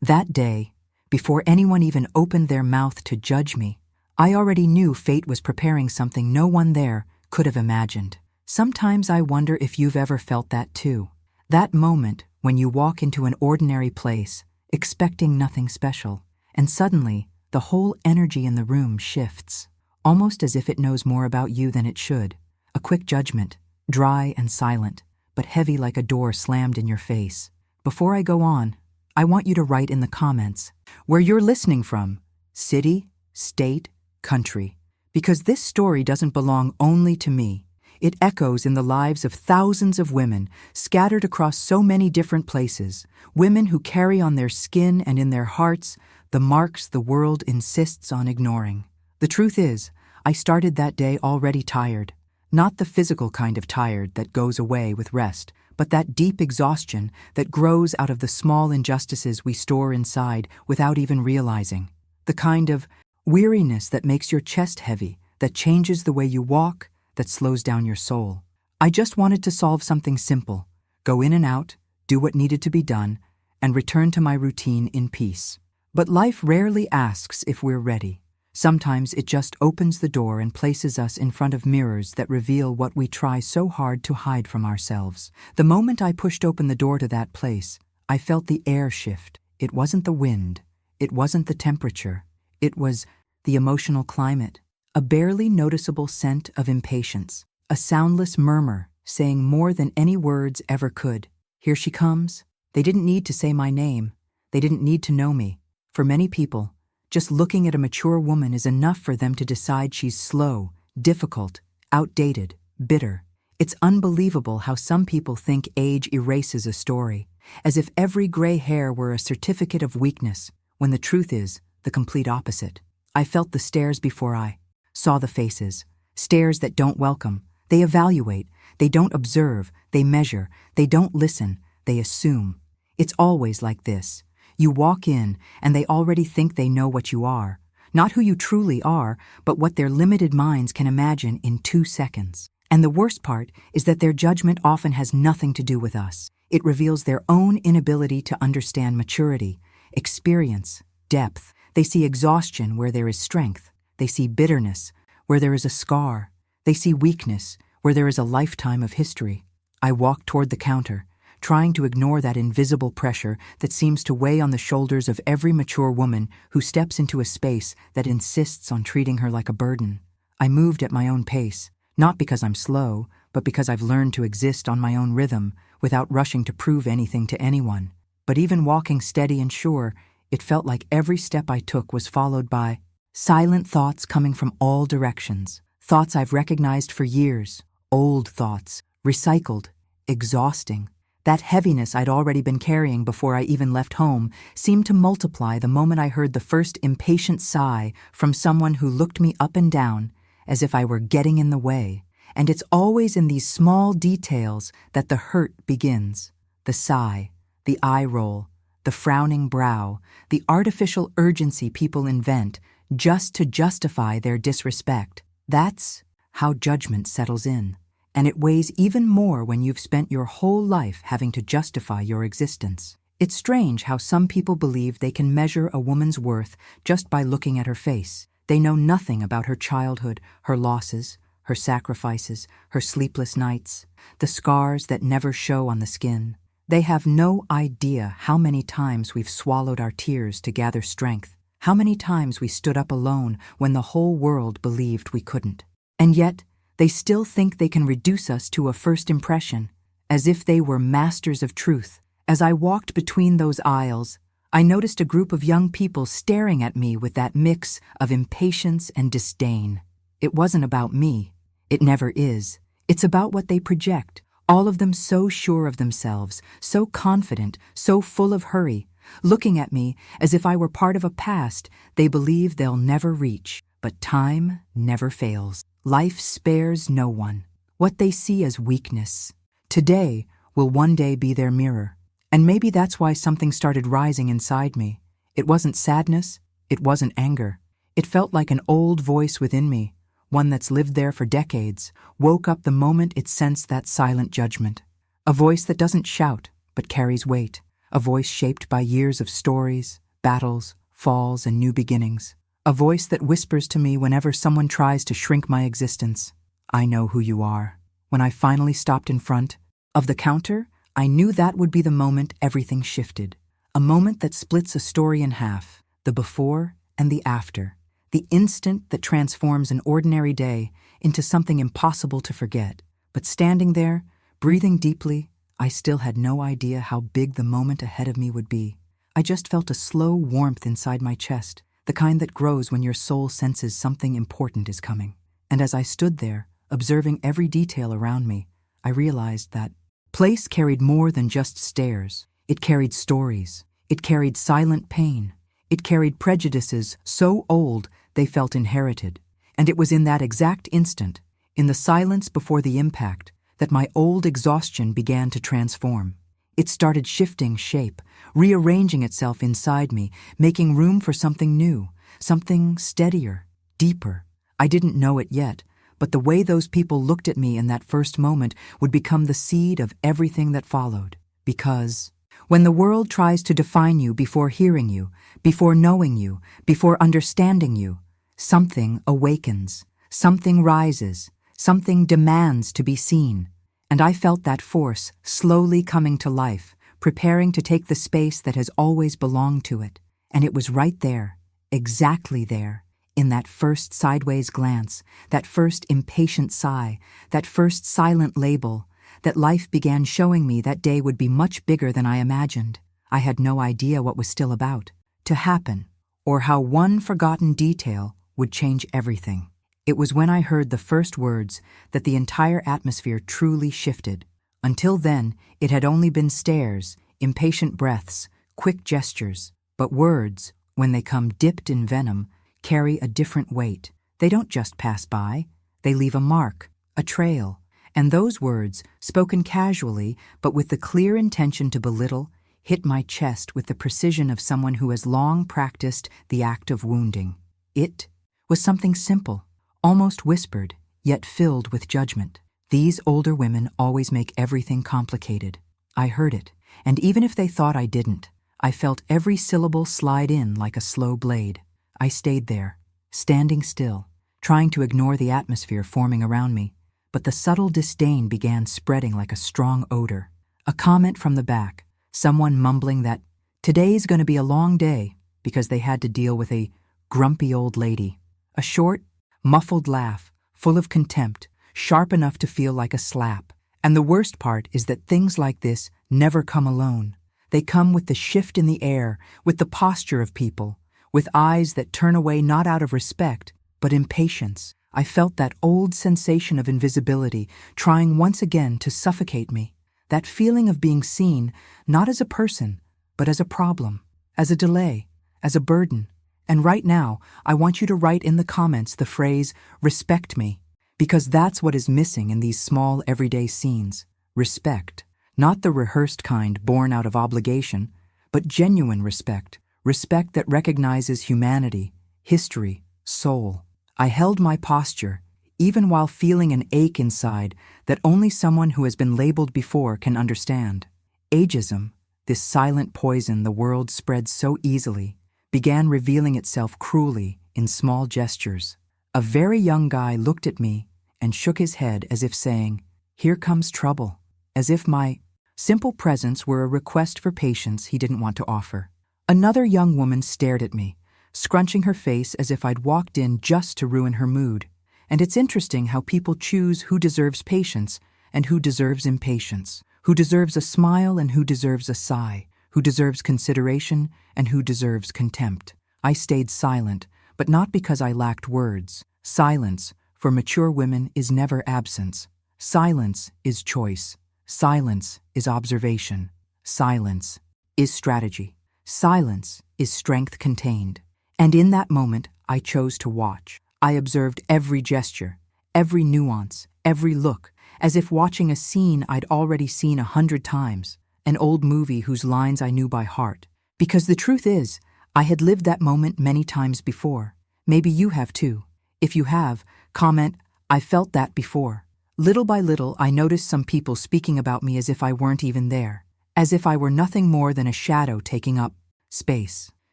That day, before anyone even opened their mouth to judge me, I already knew fate was preparing something no one there could have imagined. Sometimes I wonder if you've ever felt that too. That moment when you walk into an ordinary place, expecting nothing special, and suddenly the whole energy in the room shifts, almost as if it knows more about you than it should. A quick judgment, dry and silent, but heavy like a door slammed in your face. Before I go on, I want you to write in the comments where you're listening from, city, state, country, because this story doesn't belong only to me. It echoes in the lives of thousands of women scattered across so many different places, women who carry on their skin and in their hearts the marks the world insists on ignoring. The truth is, I started that day already tired. Not the physical kind of tired that goes away with rest, but that deep exhaustion that grows out of the small injustices we store inside without even realizing. The kind of weariness that makes your chest heavy, that changes the way you walk, that slows down your soul. I just wanted to solve something simple, go in and out, do what needed to be done, and return to my routine in peace. But life rarely asks if we're ready. Sometimes it just opens the door and places us in front of mirrors that reveal what we try so hard to hide from ourselves. The moment I pushed open the door to that place, I felt the air shift. It wasn't the wind. It wasn't the temperature. It was the emotional climate. A barely noticeable scent of impatience. A soundless murmur saying more than any words ever could. Here she comes. They didn't need to say my name. They didn't need to know me. For many people, just looking at a mature woman is enough for them to decide she's slow, difficult, outdated, bitter. It's unbelievable how some people think age erases a story, as if every gray hair were a certificate of weakness, when the truth is the complete opposite. I felt the stares before I saw the faces, stares that don't welcome, they evaluate, they don't observe, they measure, they don't listen, they assume. It's always like this. You walk in, and they already think they know what you are. Not who you truly are, but what their limited minds can imagine in 2 seconds. And the worst part is that their judgment often has nothing to do with us. It reveals their own inability to understand maturity, experience, depth. They see exhaustion where there is strength. They see bitterness where there is a scar. They see weakness where there is a lifetime of history. I walked toward the counter, trying to ignore that invisible pressure that seems to weigh on the shoulders of every mature woman who steps into a space that insists on treating her like a burden. I moved at my own pace, not because I'm slow, but because I've learned to exist on my own rhythm without rushing to prove anything to anyone. But even walking steady and sure, it felt like every step I took was followed by silent thoughts coming from all directions. Thoughts I've recognized for years, old thoughts, recycled, exhausting. That heaviness I'd already been carrying before I even left home seemed to multiply the moment I heard the first impatient sigh from someone who looked me up and down as if I were getting in the way. And it's always in these small details that the hurt begins. The sigh, the eye roll, the frowning brow, the artificial urgency people invent just to justify their disrespect. That's how judgment settles in. And it weighs even more when you've spent your whole life having to justify your existence. It's strange how some people believe they can measure a woman's worth just by looking at her face. They know nothing about her childhood, her losses, her sacrifices, her sleepless nights, the scars that never show on the skin. They have no idea how many times we've swallowed our tears to gather strength, how many times we stood up alone when the whole world believed we couldn't. And yet, they still think they can reduce us to a first impression, as if they were masters of truth. As I walked between those aisles, I noticed a group of young people staring at me with that mix of impatience and disdain. It wasn't about me. It never is. It's about what they project, all of them so sure of themselves, so confident, so full of hurry, looking at me as if I were part of a past they believe they'll never reach. But time never fails. Life spares no one. What they see as weakness today will one day be their mirror. And maybe that's why something started rising inside me. It wasn't sadness. It wasn't anger. It felt like an old voice within me, one that's lived there for decades, woke up the moment it sensed that silent judgment. A voice that doesn't shout, but carries weight. a voice shaped by years of stories, battles, falls, and new beginnings. A voice that whispers to me whenever someone tries to shrink my existence. I know who you are. When I finally stopped in front of the counter, I knew that would be the moment everything shifted. A moment that splits a story in half, the before and the after. The instant that transforms an ordinary day into something impossible to forget. But standing there, breathing deeply, I still had no idea how big the moment ahead of me would be. I just felt a slow warmth inside my chest, the kind that grows when your soul senses something important is coming. And as I stood there, observing every detail around me, I realized that place carried more than just stairs. It carried stories. It carried silent pain. It carried prejudices so old they felt inherited. And it was in that exact instant, in the silence before the impact, that my old exhaustion began to transform. It started shifting shape, rearranging itself inside me, making room for something new, something steadier, deeper. I didn't know it yet, but the way those people looked at me in that first moment would become the seed of everything that followed. Because when the world tries to define you before hearing you, before knowing you, before understanding you, something awakens, something rises, something demands to be seen. And I felt that force slowly coming to life, preparing to take the space that has always belonged to it. And it was right there, exactly there, in that first sideways glance, that first impatient sigh, that first silent label, that life began showing me that day would be much bigger than I imagined. I had no idea what was still about to happen, or how one forgotten detail would change everything. It was when I heard the first words that the entire atmosphere truly shifted. Until then, it had only been stares, impatient breaths, quick gestures. But words, when they come dipped in venom, carry a different weight. They don't just pass by. They leave a mark, a trail. And those words, spoken casually but with the clear intention to belittle, hit my chest with the precision of someone who has long practiced the act of wounding. It was something simple, almost whispered, yet filled with judgment. These older women always make everything complicated. I heard it, and even if they thought I didn't, I felt every syllable slide in like a slow blade. I stayed there, standing still, trying to ignore the atmosphere forming around me, but the subtle disdain began spreading like a strong odor. A comment from the back, someone mumbling that today's going to be a long day because they had to deal with a grumpy old lady. A short, muffled laugh, full of contempt, sharp enough to feel like a slap. And the worst part is that things like this never come alone. They come with the shift in the air, with the posture of people, with eyes that turn away not out of respect, but impatience. I felt that old sensation of invisibility trying once again to suffocate me. That feeling of being seen, not as a person, but as a problem, as a delay, as a burden. And right now, I want you to write in the comments the phrase, respect me, because that's what is missing in these small everyday scenes. Respect. Not the rehearsed kind born out of obligation, but genuine respect. Respect that recognizes humanity, history, soul. I held my posture, even while feeling an ache inside that only someone who has been labeled before can understand. Ageism, this silent poison the world spreads so easily, began revealing itself cruelly in small gestures. A very young guy looked at me and shook his head as if saying, "Here comes trouble," as if my simple presence were a request for patience he didn't want to offer. Another young woman stared at me, scrunching her face as if I'd walked in just to ruin her mood. And it's interesting how people choose who deserves patience and who deserves impatience, who deserves a smile and who deserves a sigh, who deserves consideration and who deserves contempt. I stayed silent, but not because I lacked words. Silence, for mature women, is never absence. Silence is choice. Silence is observation. Silence is strategy. Silence is strength contained. And in that moment, I chose to watch. I observed every gesture, every nuance, every look, as if watching a scene I'd already seen 100 times, an old movie whose lines I knew by heart. Because the truth is, I had lived that moment many times before. Maybe you have too. If you have, comment, "I felt that before." Little by little, I noticed some people speaking about me as if I weren't even there. as if I were nothing more than a shadow taking up space.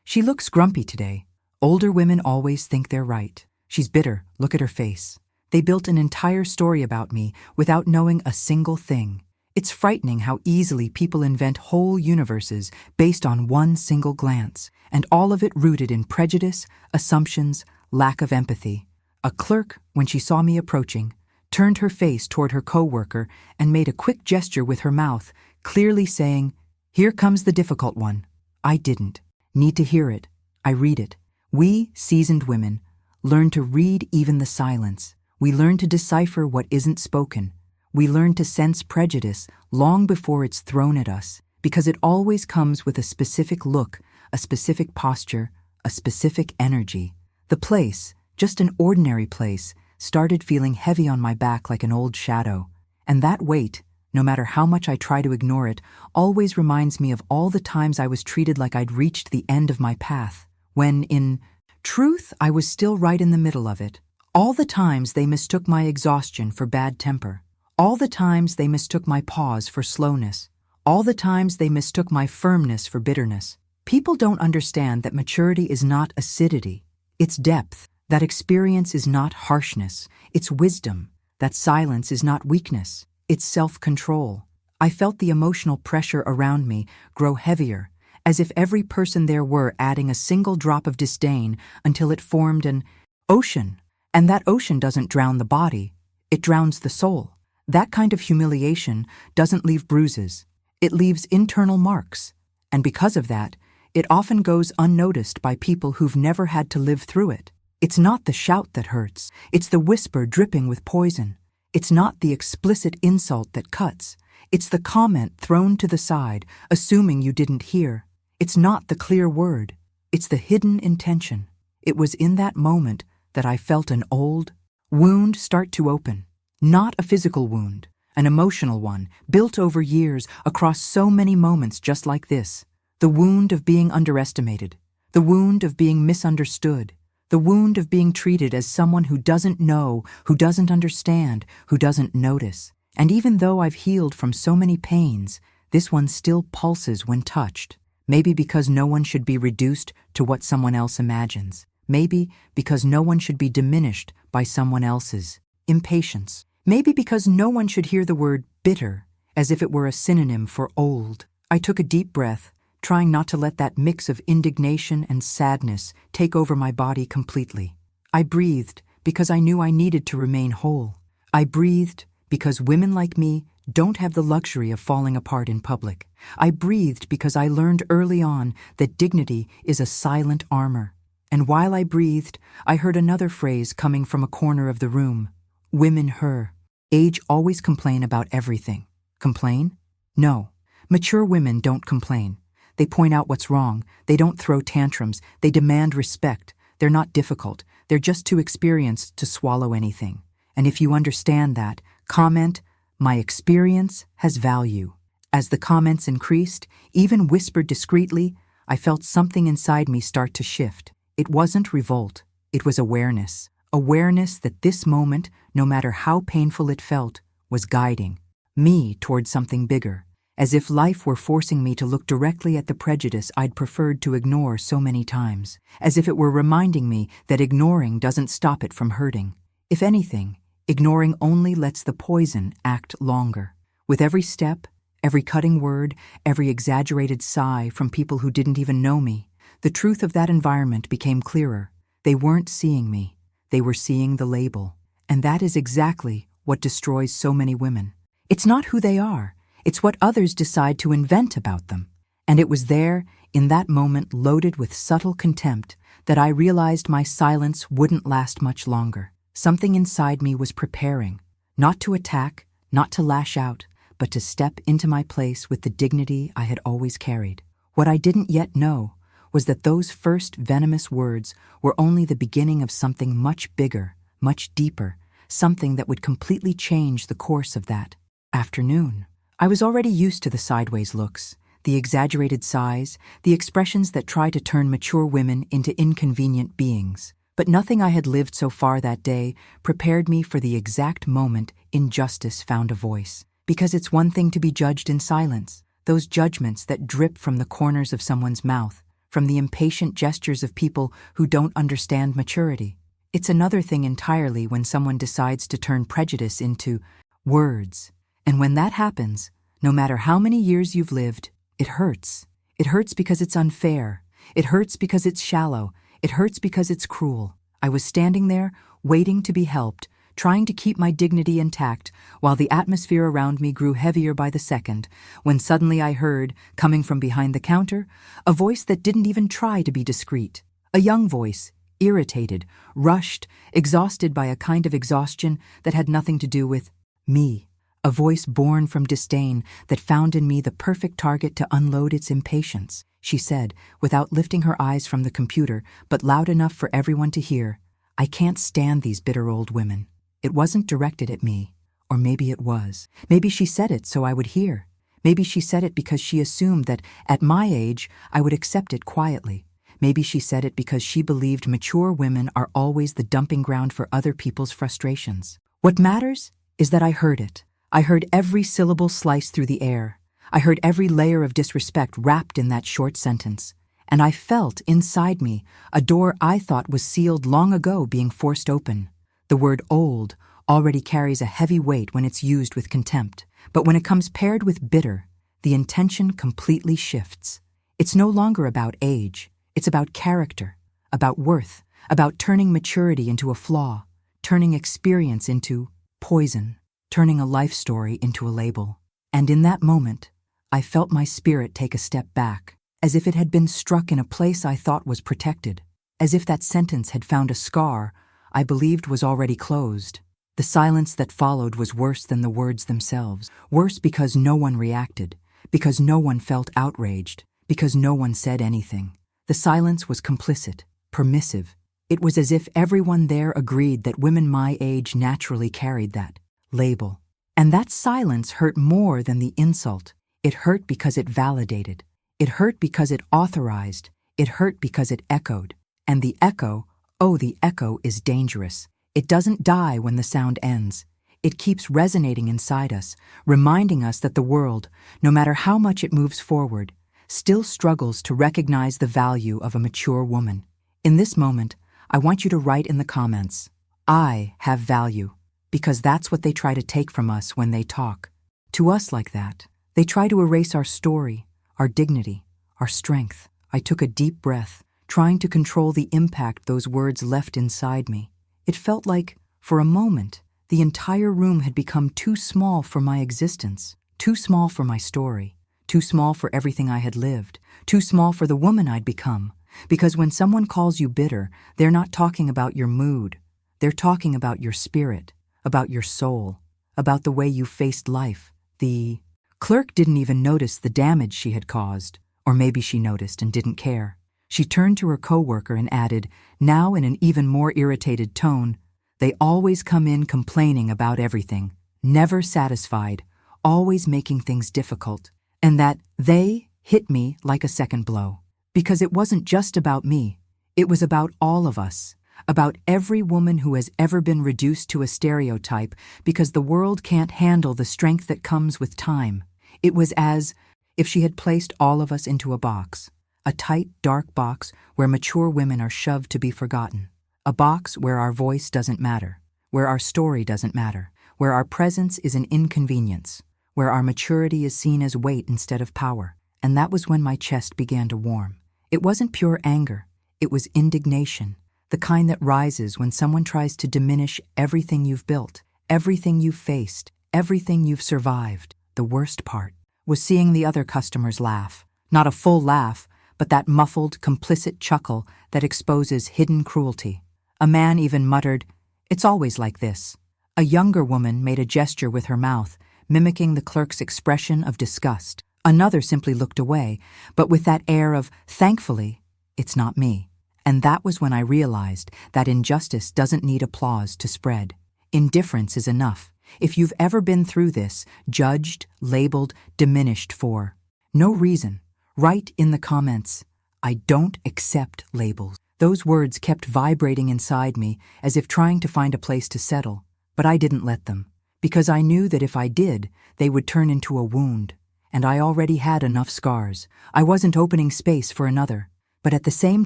She looks grumpy today. Older women always think they're right. She's bitter, look at her face. They built an entire story about me without knowing a single thing. It's frightening how easily people invent whole universes based on one single glance, and all of it rooted in prejudice, assumptions, lack of empathy. A clerk, when she saw me approaching, turned her face toward her coworker and made a quick gesture with her mouth, clearly saying, "Here comes the difficult one." I didn't need to hear it. I read it. We, seasoned women, learn to read even the silence. We learn to decipher what isn't spoken. We learn to sense prejudice long before it's thrown at us, because it always comes with a specific look, a specific posture, a specific energy. The place, just an ordinary place, started feeling heavy on my back like an old shadow. And that weight, no matter how much I try to ignore it, always reminds me of all the times I was treated like I'd reached the end of my path, when, in truth, I was still right in the middle of it. All the times they mistook my exhaustion for bad temper. All the times they mistook my pause for slowness. All the times they mistook my firmness for bitterness. People don't understand that maturity is not acidity. It's depth. That experience is not harshness. It's wisdom. That silence is not weakness. It's self-control. I felt the emotional pressure around me grow heavier, as if every person there were adding a single drop of disdain until it formed an ocean. And that ocean doesn't drown the body. It drowns the soul. That kind of humiliation doesn't leave bruises. It leaves internal marks. And because of that, it often goes unnoticed by people who've never had to live through it. It's not the shout that hurts. It's the whisper dripping with poison. It's not the explicit insult that cuts. It's the comment thrown to the side, assuming you didn't hear. It's not the clear word. It's the hidden intention. It was in that moment that I felt an old wound start to open. Not a physical wound, an emotional one, built over years across so many moments just like this. The wound of being underestimated. The wound of being misunderstood. The wound of being treated as someone who doesn't know, who doesn't understand, who doesn't notice. And even though I've healed from so many pains, this one still pulses when touched. Maybe because no one should be reduced to what someone else imagines. Maybe because no one should be diminished by someone else's impatience. Maybe because no one should hear the word bitter as if it were a synonym for old. I took a deep breath, trying not to let that mix of indignation and sadness take over my body completely. I breathed because I knew I needed to remain whole. I breathed because women like me don't have the luxury of falling apart in public. I breathed because I learned early on that dignity is a silent armor. And while I breathed, I heard another phrase coming from a corner of the room. Women her. Age always complain about everything. Complain? No. Mature women don't complain. They point out what's wrong. They don't throw tantrums. They demand respect. They're not difficult. They're just too experienced to swallow anything. And if you understand that, comment, "My experience has value." As the comments increased, even whispered discreetly, I felt something inside me start to shift. It wasn't revolt. It was awareness. Awareness that this moment, no matter how painful it felt, was guiding me toward something bigger, as if life were forcing me to look directly at the prejudice I'd preferred to ignore so many times, as if it were reminding me that ignoring doesn't stop it from hurting. If anything, ignoring only lets the poison act longer. With every step, every cutting word, every exaggerated sigh from people who didn't even know me, the truth of that environment became clearer. They weren't seeing me. They were seeing the label. And that is exactly what destroys so many women. It's not who they are. It's what others decide to invent about them. And it was there, in that moment loaded with subtle contempt, that I realized my silence wouldn't last much longer. Something inside me was preparing, not to attack, not to lash out, but to step into my place with the dignity I had always carried. What I didn't yet know was that those first venomous words were only the beginning of something much bigger, much deeper, something that would completely change the course of that afternoon. I was already used to the sideways looks, the exaggerated sighs, the expressions that try to turn mature women into inconvenient beings. But nothing I had lived so far that day prepared me for the exact moment injustice found a voice. Because it's one thing to be judged in silence. those judgments that drip from the corners of someone's mouth, from the impatient gestures of people who don't understand maturity. It's another thing entirely when someone decides to turn prejudice into words. And when that happens, no matter how many years you've lived, it hurts. It hurts because it's unfair. It hurts because it's shallow. It hurts because it's cruel. I was standing there, waiting to be helped, trying to keep my dignity intact, while the atmosphere around me grew heavier by the second, when suddenly I heard, coming from behind the counter, a voice that didn't even try to be discreet. A young voice, irritated, rushed, exhausted by a kind of exhaustion that had nothing to do with me. A voice born from disdain that found in me the perfect target to unload its impatience. She said, without lifting her eyes from the computer, but loud enough for everyone to hear, "I can't stand these bitter old women." It wasn't directed at me, or maybe it was. Maybe she said it so I would hear. Maybe she said it because she assumed that, at my age, I would accept it quietly. Maybe she said it because she believed mature women are always the dumping ground for other people's frustrations. What matters is that I heard it. I heard every syllable slice through the air. I heard every layer of disrespect wrapped in that short sentence. And I felt, inside me, a door I thought was sealed long ago being forced open. The word old already carries a heavy weight when it's used with contempt. But when it comes paired with bitter, the intention completely shifts. It's no longer about age. It's about character, about worth, about turning maturity into a flaw, turning experience into poison, turning a life story into a label. And in that moment, I felt my spirit take a step back, as if it had been struck in a place I thought was protected, as if that sentence had found a scar I believed was already closed. The silence that followed was worse than the words themselves, worse because no one reacted, because no one felt outraged, because no one said anything. The silence was complicit, permissive. It was as if everyone there agreed that women my age naturally carried that label. And that silence hurt more than the insult. It hurt because it validated. It hurt because it authorized. It hurt because it echoed. And the echo, oh, the echo is dangerous. It doesn't die when the sound ends. It keeps resonating inside us, reminding us that the world, no matter how much it moves forward, still struggles to recognize the value of a mature woman. In this moment, I want you to write in the comments, "I have value," because that's what they try to take from us when they talk. To us like that, they try to erase our story, our dignity, our strength. I took a deep breath, trying to control the impact those words left inside me. It felt like, for a moment, the entire room had become too small for my existence, too small for my story, too small for everything I had lived, too small for the woman I'd become. Because when someone calls you bitter, they're not talking about your mood. They're talking about your spirit, about your soul, about the way you faced life. The clerk didn't even notice the damage she had caused, or maybe she noticed and didn't care. She turned to her coworker and added, now in an even more irritated tone, "They always come in complaining about everything, never satisfied, always making things difficult." And that "they" hit me like a second blow. Because it wasn't just about me. It was about all of us. About every woman who has ever been reduced to a stereotype because the world can't handle the strength that comes with time. It was as if she had placed all of us into a box. A tight, dark box where mature women are shoved to be forgotten. A box where our voice doesn't matter, where our story doesn't matter, where our presence is an inconvenience, where our maturity is seen as weight instead of power. And that was when my chest began to warm. It wasn't pure anger. It was indignation, the kind that rises when someone tries to diminish everything you've built, everything you've faced, everything you've survived. The worst part was seeing the other customers laugh. Not a full laugh, but that muffled, complicit chuckle that exposes hidden cruelty. A man even muttered, "It's always like this." A younger woman made a gesture with her mouth, mimicking the clerk's expression of disgust. Another simply looked away, but with that air of, "Thankfully, it's not me." And that was when I realized that injustice doesn't need applause to spread. Indifference is enough. If you've ever been through this, judged, labeled, diminished for no reason, write in the comments, "I don't accept labels." Those words kept vibrating inside me as if trying to find a place to settle, but I didn't let them, because I knew that if I did, they would turn into a wound. and I already had enough scars. I wasn't opening space for another. But at the same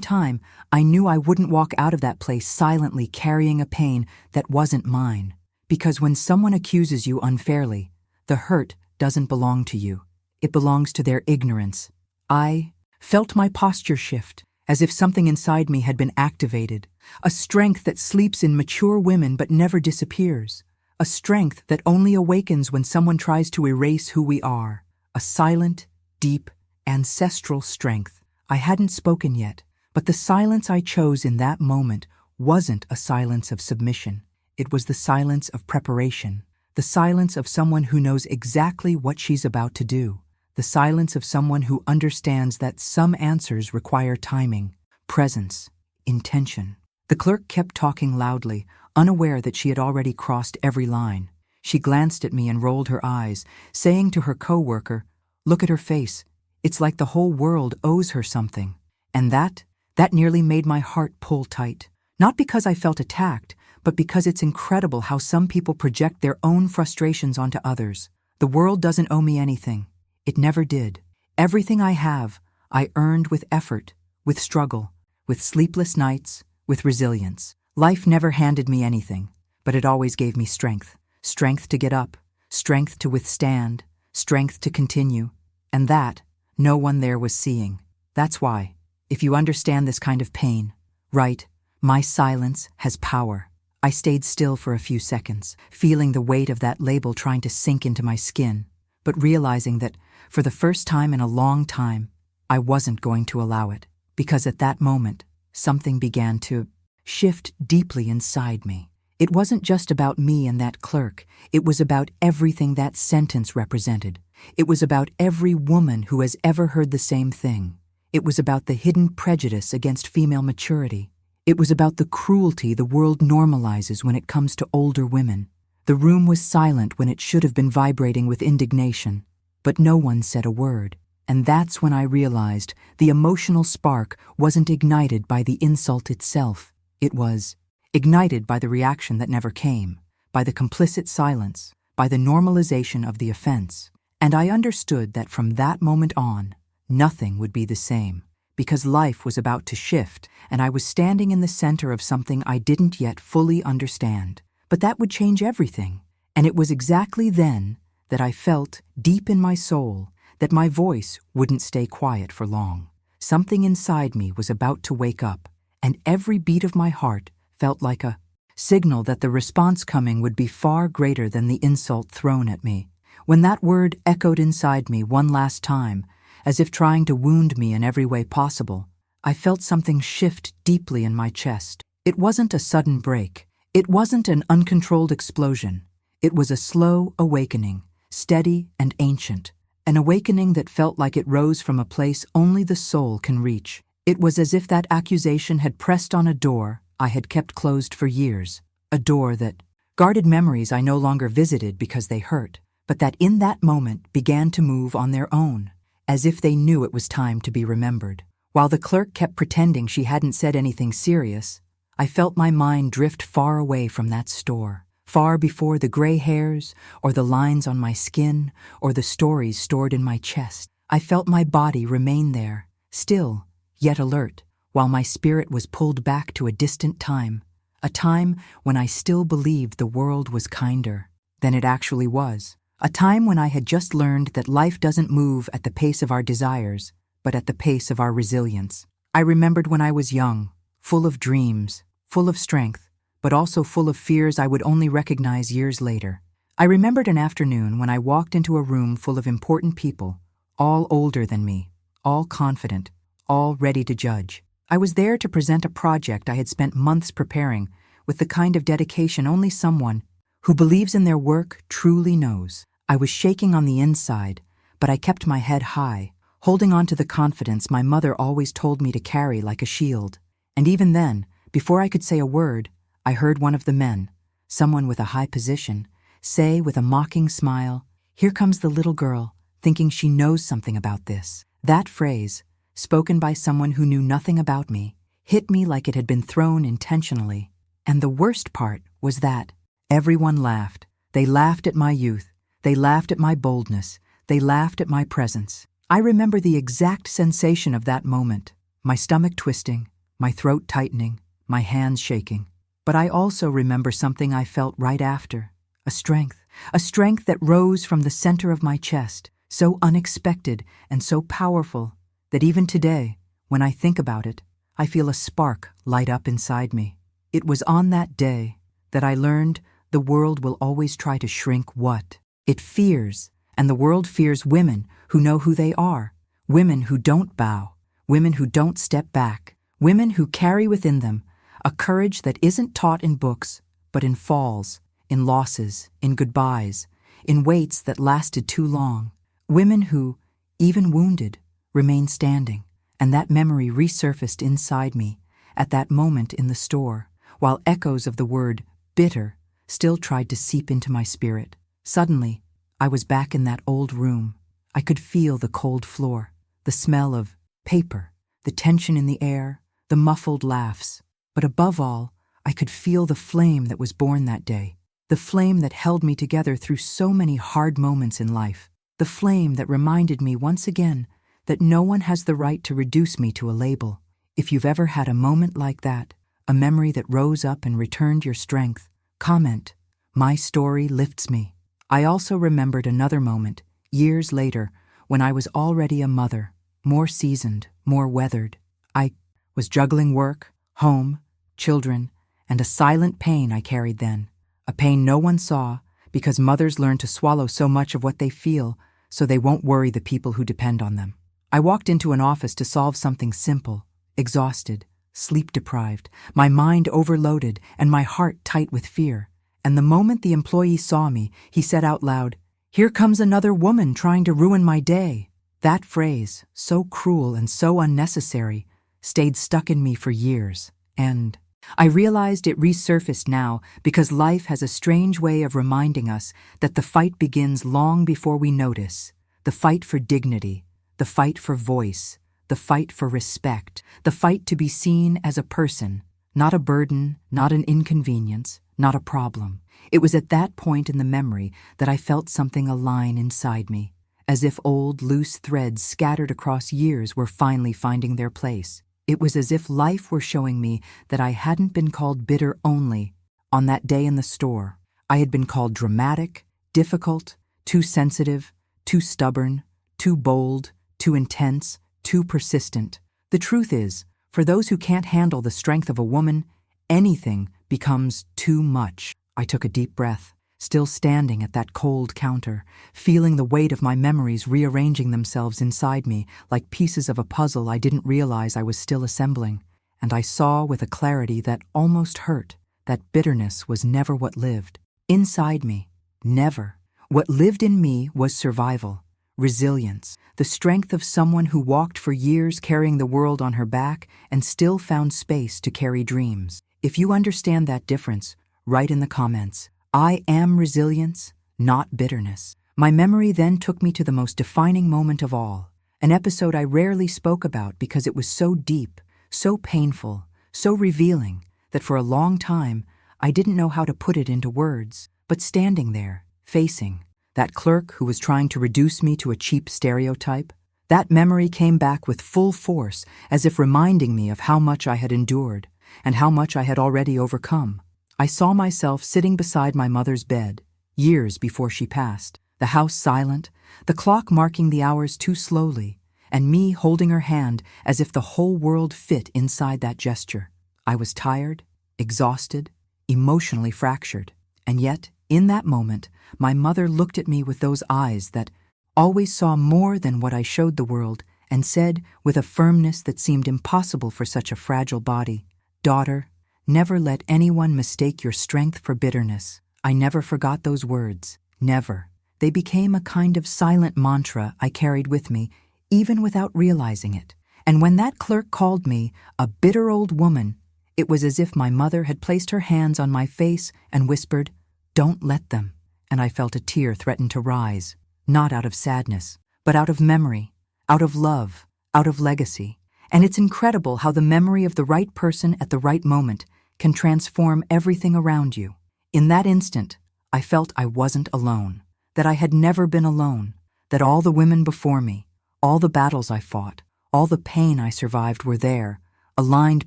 time, I knew I wouldn't walk out of that place silently carrying a pain that wasn't mine. Because when someone accuses you unfairly, the hurt doesn't belong to you. It belongs to their ignorance. I felt my posture shift, as if something inside me had been activated. A strength that sleeps in mature women but never disappears. A strength that only awakens when someone tries to erase who we are. A silent, deep, ancestral strength. I hadn't spoken yet, but the silence I chose in that moment wasn't a silence of submission. It was the silence of preparation. The silence of someone who knows exactly what she's about to do. The silence of someone who understands that some answers require timing, presence, intention. The clerk kept talking loudly, unaware that she had already crossed every line. She glanced at me and rolled her eyes, saying to her co-worker, "Look at her face. It's like the whole world owes her something." And that nearly made my heart pull tight. Not because I felt attacked, but because it's incredible how some people project their own frustrations onto others. The world doesn't owe me anything. It never did. Everything I have, I earned with effort, with struggle, with sleepless nights, with resilience. Life never handed me anything, but it always gave me strength. Strength to get up, strength to withstand, strength to continue. And that, no one there was seeing. That's why, if you understand this kind of pain, right, my silence has power. I stayed still for a few seconds, feeling the weight of that label trying to sink into my skin, but realizing that, for the first time in a long time, I wasn't going to allow it. Because at that moment, something began to shift deeply inside me. It wasn't just about me and that clerk. It was about everything that sentence represented. It was about every woman who has ever heard the same thing. It was about the hidden prejudice against female maturity. It was about the cruelty the world normalizes when it comes to older women. The room was silent when it should have been vibrating with indignation, but no one said a word. And that's when I realized the emotional spark wasn't ignited by the insult itself. It was ignited by the reaction that never came, by the complicit silence, by the normalization of the offense. And I understood that from that moment on, nothing would be the same, because life was about to shift, and I was standing in the center of something I didn't yet fully understand. But that would change everything, and it was exactly then that I felt, deep in my soul, that my voice wouldn't stay quiet for long. Something inside me was about to wake up, and every beat of my heart felt like a signal that the response coming would be far greater than the insult thrown at me. When that word echoed inside me one last time, as if trying to wound me in every way possible, I felt something shift deeply in my chest. It wasn't a sudden break. It wasn't an uncontrolled explosion. It was a slow awakening, steady and ancient, an awakening that felt like it rose from a place only the soul can reach. It was as if that accusation had pressed on a door I had kept closed for years, a door that guarded memories I no longer visited because they hurt, but that in that moment began to move on their own, as if they knew it was time to be remembered. While the clerk kept pretending she hadn't said anything serious, I felt my mind drift far away from that store, far before the gray hairs, or the lines on my skin, or the stories stored in my chest. I felt my body remain there, still, yet alert, while my spirit was pulled back to a distant time, a time when I still believed the world was kinder than it actually was, a time when I had just learned that life doesn't move at the pace of our desires, but at the pace of our resilience. I remembered when I was young, full of dreams, full of strength, but also full of fears I would only recognize years later. I remembered an afternoon when I walked into a room full of important people, all older than me, all confident, all ready to judge. I was there to present a project I had spent months preparing with the kind of dedication only someone who believes in their work truly knows. I was shaking on the inside, but I kept my head high, holding on to the confidence my mother always told me to carry like a shield. And even then, before I could say a word, I heard one of the men, someone with a high position, say with a mocking smile, "Here comes the little girl, thinking she knows something about this." That phrase, spoken by someone who knew nothing about me, hit me like it had been thrown intentionally. And the worst part was that everyone laughed. They laughed at my youth. They laughed at my boldness. They laughed at my presence. I remember the exact sensation of that moment, my stomach twisting, my throat tightening, my hands shaking. But I also remember something I felt right after, a strength that rose from the center of my chest, so unexpected and so powerful that even today, when I think about it, I feel a spark light up inside me. It was on that day that I learned the world will always try to shrink what it fears, and the world fears women who know who they are, women who don't bow, women who don't step back, women who carry within them a courage that isn't taught in books, but in falls, in losses, in goodbyes, in waits that lasted too long. Women who, even wounded, remain standing. And that memory resurfaced inside me at that moment in the store, while echoes of the word bitter still tried to seep into my spirit. Suddenly, I was back in that old room. I could feel the cold floor, the smell of paper, the tension in the air, the muffled laughs. But above all, I could feel the flame that was born that day, the flame that held me together through so many hard moments in life, the flame that reminded me once again that no one has the right to reduce me to a label. If you've ever had a moment like that, a memory that rose up and returned your strength, comment, "My story lifts me." I also remembered another moment, years later, when I was already a mother, more seasoned, more weathered. I was juggling work, home, children, and a silent pain I carried then, a pain no one saw because mothers learn to swallow so much of what they feel so they won't worry the people who depend on them. I walked into an office to solve something simple, exhausted, sleep-deprived, my mind overloaded, and my heart tight with fear. And the moment the employee saw me, he said out loud, "Here comes another woman trying to ruin my day." That phrase, so cruel and so unnecessary, stayed stuck in me for years. And I realized it resurfaced now because life has a strange way of reminding us that the fight begins long before we notice. The fight for dignity, the fight for voice, the fight for respect, the fight to be seen as a person, not a burden, not an inconvenience, not a problem. It was at that point in the memory that I felt something align inside me, as if old, loose threads scattered across years were finally finding their place. It was as if life were showing me that I hadn't been called bitter only on that day in the store. I had been called dramatic, difficult, too sensitive, too stubborn, too bold, too intense, too persistent. The truth is, for those who can't handle the strength of a woman, anything becomes too much. I took a deep breath, still standing at that cold counter, feeling the weight of my memories rearranging themselves inside me like pieces of a puzzle I didn't realize I was still assembling. And I saw with a clarity that almost hurt that bitterness was never what lived inside me. Never. What lived in me was survival, resilience, the strength of someone who walked for years carrying the world on her back and still found space to carry dreams. If you understand that difference, write in the comments, "I am resilience, not bitterness." My memory then took me to the most defining moment of all, an episode I rarely spoke about because it was so deep, so painful, so revealing that for a long time I didn't know how to put it into words. But standing there, facing that clerk who was trying to reduce me to a cheap stereotype, that memory came back with full force, as if reminding me of how much I had endured and how much I had already overcome. I saw myself sitting beside my mother's bed, years before she passed, the house silent, the clock marking the hours too slowly, and me holding her hand as if the whole world fit inside that gesture. I was tired, exhausted, emotionally fractured, and yet, in that moment, my mother looked at me with those eyes that always saw more than what I showed the world and said, with a firmness that seemed impossible for such a fragile body, "Daughter, never let anyone mistake your strength for bitterness." I never forgot those words, never. They became a kind of silent mantra I carried with me, even without realizing it. And when that clerk called me a bitter old woman, it was as if my mother had placed her hands on my face and whispered, "Don't let them." And I felt a tear threaten to rise, not out of sadness, but out of memory, out of love, out of legacy. And it's incredible how the memory of the right person at the right moment can transform everything around you. In that instant, I felt I wasn't alone, that I had never been alone, that all the women before me, all the battles I fought, all the pain I survived were there, aligned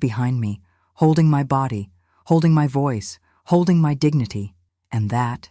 behind me, holding my body, holding my voice, holding my dignity. And that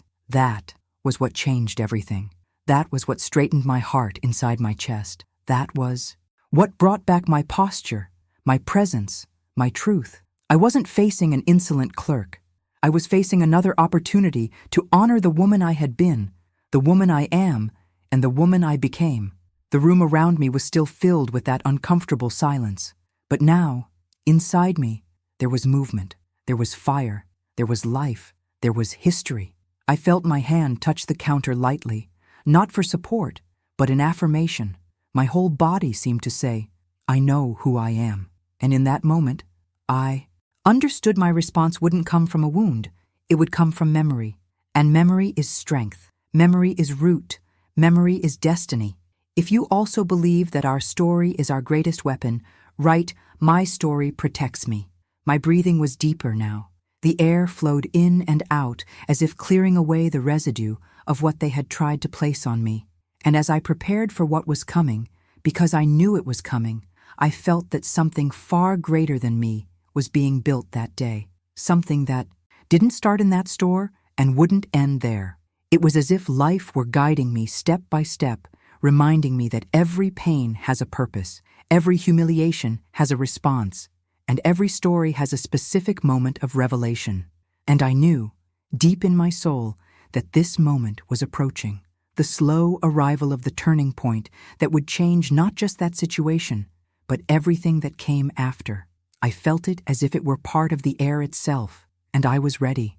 was what changed everything. That was what straightened my heart inside my chest. That was what brought back my posture, my presence, my truth. I wasn't facing an insolent clerk. I was facing another opportunity to honor the woman I had been, the woman I am, and the woman I became. The room around me was still filled with that uncomfortable silence. But now, inside me, there was movement, there was fire, there was life, there was history. I felt my hand touch the counter lightly, not for support, but in affirmation. My whole body seemed to say, I know who I am. And in that moment, I understood my response wouldn't come from a wound. It would come from memory. And memory is strength. Memory is root. Memory is destiny. If you also believe that our story is our greatest weapon, write, my story protects me. My breathing was deeper now. The air flowed in and out as if clearing away the residue of what they had tried to place on me. And as I prepared for what was coming, because I knew it was coming, I felt that something far greater than me was being built that day. Something that didn't start in that store and wouldn't end there. It was as if life were guiding me step by step, reminding me that every pain has a purpose, every humiliation has a response, and every story has a specific moment of revelation. And I knew, deep in my soul, that this moment was approaching, the slow arrival of the turning point that would change not just that situation, but everything that came after. I felt it as if it were part of the air itself, and I was ready,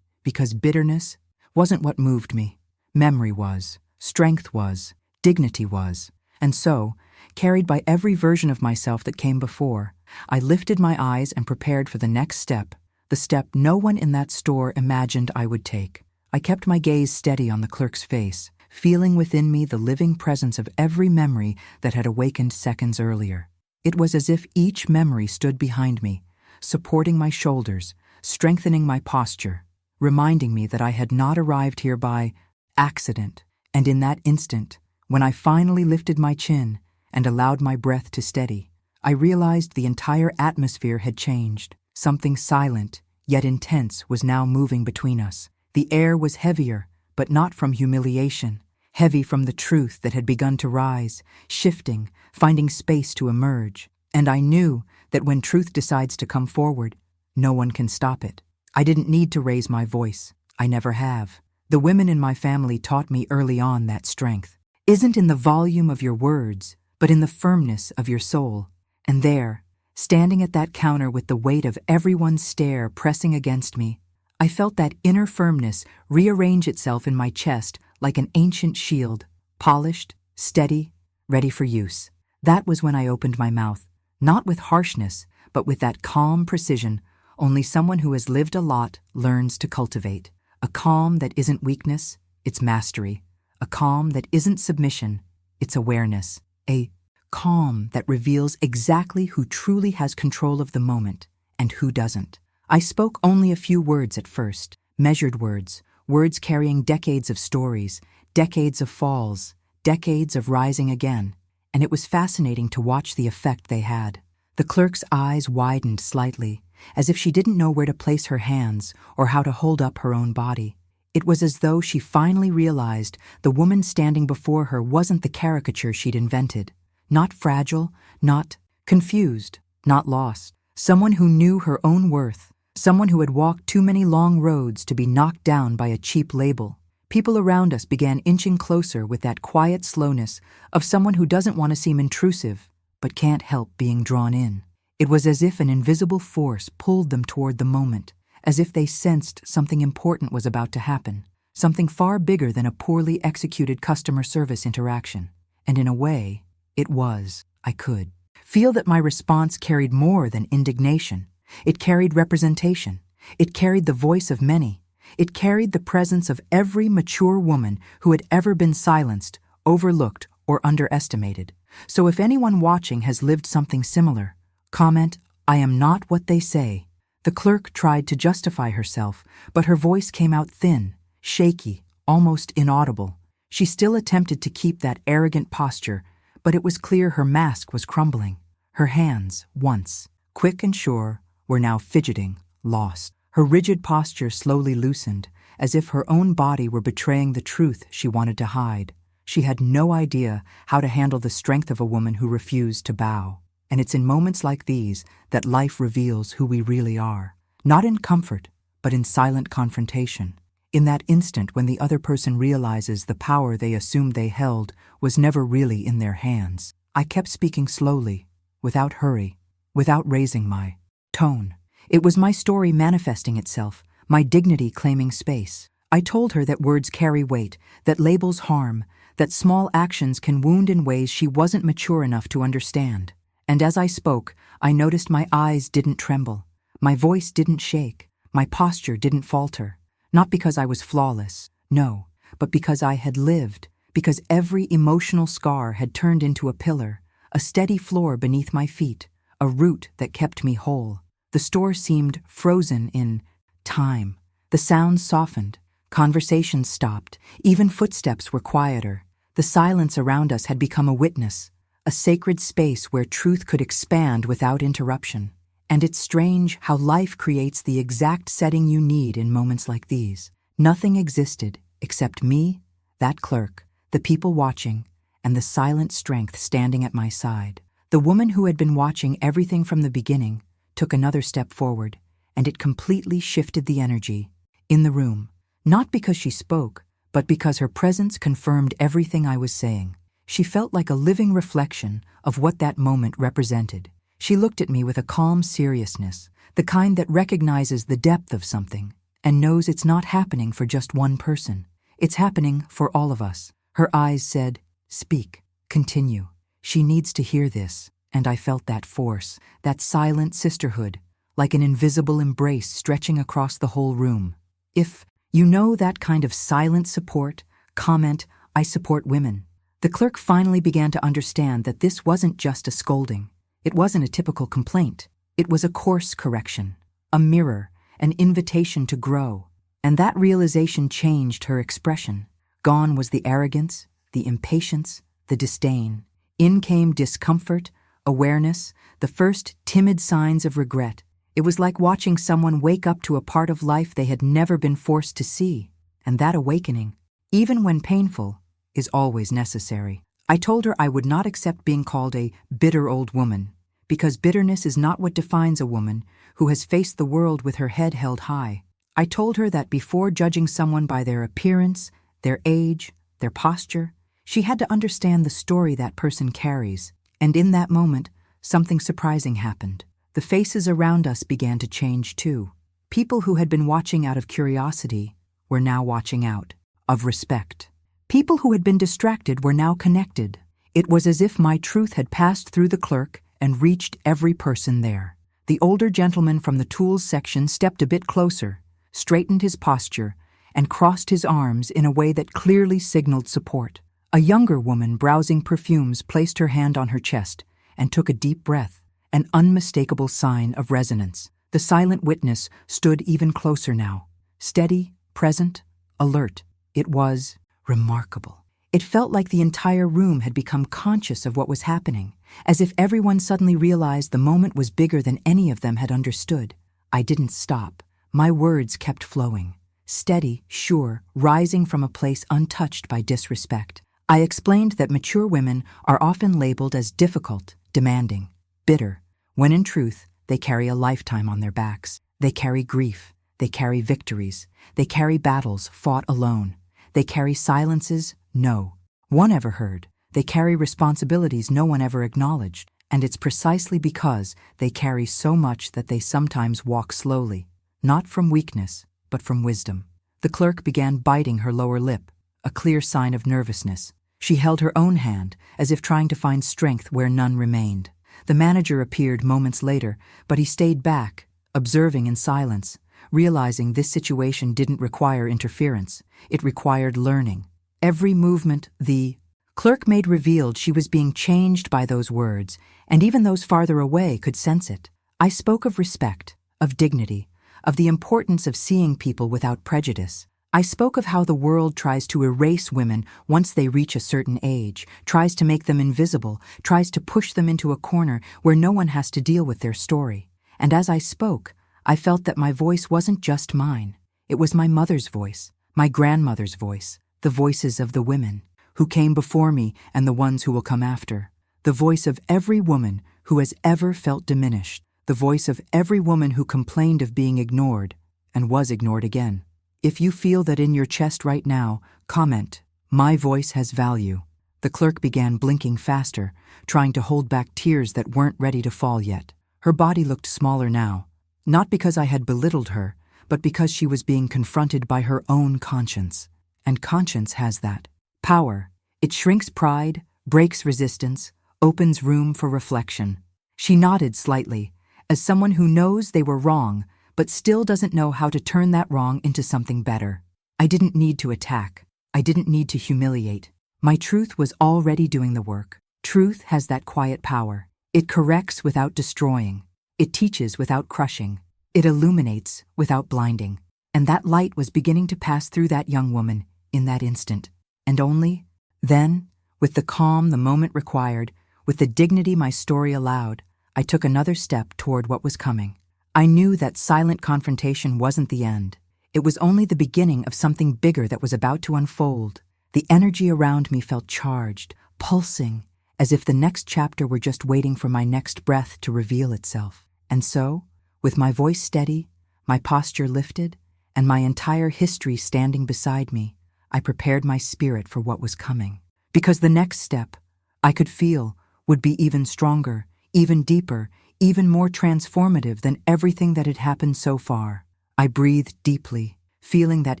because bitterness wasn't what moved me. Memory was, strength was, dignity was. And so, carried by every version of myself that came before, I lifted my eyes and prepared for the next step, the step no one in that store imagined I would take. I kept my gaze steady on the clerk's face, feeling within me the living presence of every memory that had awakened seconds earlier. It was as if each memory stood behind me, supporting my shoulders, strengthening my posture, reminding me that I had not arrived here by accident. And in that instant, when I finally lifted my chin and allowed my breath to steady, I realized the entire atmosphere had changed. Something silent, yet intense, was now moving between us. The air was heavier, but not from humiliation, heavy from the truth that had begun to rise, shifting, finding space to emerge. And I knew that when truth decides to come forward, no one can stop it. I didn't need to raise my voice. I never have. The women in my family taught me early on that strength isn't in the volume of your words, but in the firmness of your soul. And there, standing at that counter with the weight of everyone's stare pressing against me, I felt that inner firmness rearrange itself in my chest like an ancient shield, polished, steady, ready for use. That was when I opened my mouth, not with harshness, but with that calm precision only someone who has lived a lot learns to cultivate. A calm that isn't weakness, it's mastery. A calm that isn't submission, it's awareness. A calm that reveals exactly who truly has control of the moment and who doesn't. I spoke only a few words at first, measured words, words carrying decades of stories, decades of falls, decades of rising again, and it was fascinating to watch the effect they had. The clerk's eyes widened slightly, as if she didn't know where to place her hands or how to hold up her own body. It was as though she finally realized the woman standing before her wasn't the caricature she'd invented. Not fragile, not confused, not lost. Someone who knew her own worth. Someone who had walked too many long roads to be knocked down by a cheap label. People around us began inching closer with that quiet slowness of someone who doesn't want to seem intrusive, but can't help being drawn in. It was as if an invisible force pulled them toward the moment, as if they sensed something important was about to happen, something far bigger than a poorly executed customer service interaction. And in a way, it was. I could feel that my response carried more than indignation. It carried representation. It carried the voice of many. It carried the presence of every mature woman who had ever been silenced, overlooked, or underestimated. So if anyone watching has lived something similar, comment, I am not what they say. The clerk tried to justify herself, but her voice came out thin, shaky, almost inaudible. She still attempted to keep that arrogant posture, but it was clear her mask was crumbling. Her hands, once quick and sure, were now fidgeting, lost. Her rigid posture slowly loosened, as if her own body were betraying the truth she wanted to hide. She had no idea how to handle the strength of a woman who refused to bow. And it's in moments like these that life reveals who we really are. Not in comfort, but in silent confrontation. In that instant when the other person realizes the power they assumed they held was never really in their hands. I kept speaking slowly, without hurry, without raising my tone. It was my story manifesting itself, my dignity claiming space. I told her that words carry weight, that labels harm, that small actions can wound in ways she wasn't mature enough to understand. And as I spoke, I noticed my eyes didn't tremble, my voice didn't shake, my posture didn't falter. Not because I was flawless, no, but because I had lived, because every emotional scar had turned into a pillar, a steady floor beneath my feet, a root that kept me whole. The store seemed frozen in time. The sounds softened, conversations stopped, even footsteps were quieter. The silence around us had become a witness, a sacred space where truth could expand without interruption. And it's strange how life creates the exact setting you need in moments like these. Nothing existed except me, that clerk, the people watching, and the silent strength standing at my side. The woman who had been watching everything from the beginning took another step forward, and it completely shifted the energy in the room. Not because she spoke, but because her presence confirmed everything I was saying. She felt like a living reflection of what that moment represented. She looked at me with a calm seriousness, the kind that recognizes the depth of something and knows it's not happening for just one person. It's happening for all of us. Her eyes said, "Speak, continue. She needs to hear this." And I felt that force, that silent sisterhood, like an invisible embrace stretching across the whole room. If you know that kind of silent support, comment, "I support women." The clerk finally began to understand that this wasn't just a scolding. It wasn't a typical complaint. It was a course correction, a mirror, an invitation to grow. And that realization changed her expression. Gone was the arrogance, the impatience, the disdain. In came discomfort, awareness, the first timid signs of regret. It was like watching someone wake up to a part of life they had never been forced to see. And that awakening, even when painful, is always necessary. I told her I would not accept being called a bitter old woman, because bitterness is not what defines a woman who has faced the world with her head held high. I told her that before judging someone by their appearance, their age, their posture, she had to understand the story that person carries. And in that moment, something surprising happened. The faces around us began to change too. People who had been watching out of curiosity were now watching out of respect. People who had been distracted were now connected. It was as if my truth had passed through the clerk and reached every person there. The older gentleman from the tools section stepped a bit closer, straightened his posture, and crossed his arms in a way that clearly signaled support. A younger woman browsing perfumes placed her hand on her chest and took a deep breath, an unmistakable sign of resonance. The silent witness stood even closer now, steady, present, alert. It was remarkable. It felt like the entire room had become conscious of what was happening, as if everyone suddenly realized the moment was bigger than any of them had understood. I didn't stop. My words kept flowing, steady, sure, rising from a place untouched by disrespect. I explained that mature women are often labeled as difficult, demanding, bitter, when in truth, they carry a lifetime on their backs. They carry grief, they carry victories, they carry battles fought alone. They carry silences no one ever heard. They carry responsibilities no one ever acknowledged. And it's precisely because they carry so much that they sometimes walk slowly, not from weakness, but from wisdom. The clerk began biting her lower lip, a clear sign of nervousness. She held her own hand, as if trying to find strength where none remained. The manager appeared moments later, but he stayed back, observing in silence, realizing this situation didn't require interference. It required learning. Every movement the clerk made revealed she was being changed by those words, and even those farther away could sense it. I spoke of respect, of dignity, of the importance of seeing people without prejudice. I spoke of how the world tries to erase women once they reach a certain age, tries to make them invisible, tries to push them into a corner where no one has to deal with their story. And as I spoke, I felt that my voice wasn't just mine. It was my mother's voice, my grandmother's voice, the voices of the women who came before me and the ones who will come after. The voice of every woman who has ever felt diminished. The voice of every woman who complained of being ignored and was ignored again. If you feel that in your chest right now, comment, "My voice has value." The clerk began blinking faster, trying to hold back tears that weren't ready to fall yet. Her body looked smaller now, not because I had belittled her, but because she was being confronted by her own conscience. And conscience has that power. It shrinks pride, breaks resistance, opens room for reflection. She nodded slightly, as someone who knows they were wrong, but still doesn't know how to turn that wrong into something better. I didn't need to attack. I didn't need to humiliate. My truth was already doing the work. Truth has that quiet power. It corrects without destroying. It teaches without crushing. It illuminates without blinding. And that light was beginning to pass through that young woman in that instant. And only then, with the calm the moment required, with the dignity my story allowed, I took another step toward what was coming. I knew that silent confrontation wasn't the end. It was only the beginning of something bigger that was about to unfold. The energy around me felt charged, pulsing, as if the next chapter were just waiting for my next breath to reveal itself. And so, with my voice steady, my posture lifted, and my entire history standing beside me, I prepared my spirit for what was coming. Because the next step, I could feel, would be even stronger, even deeper, even more transformative than everything that had happened so far. I breathed deeply, feeling that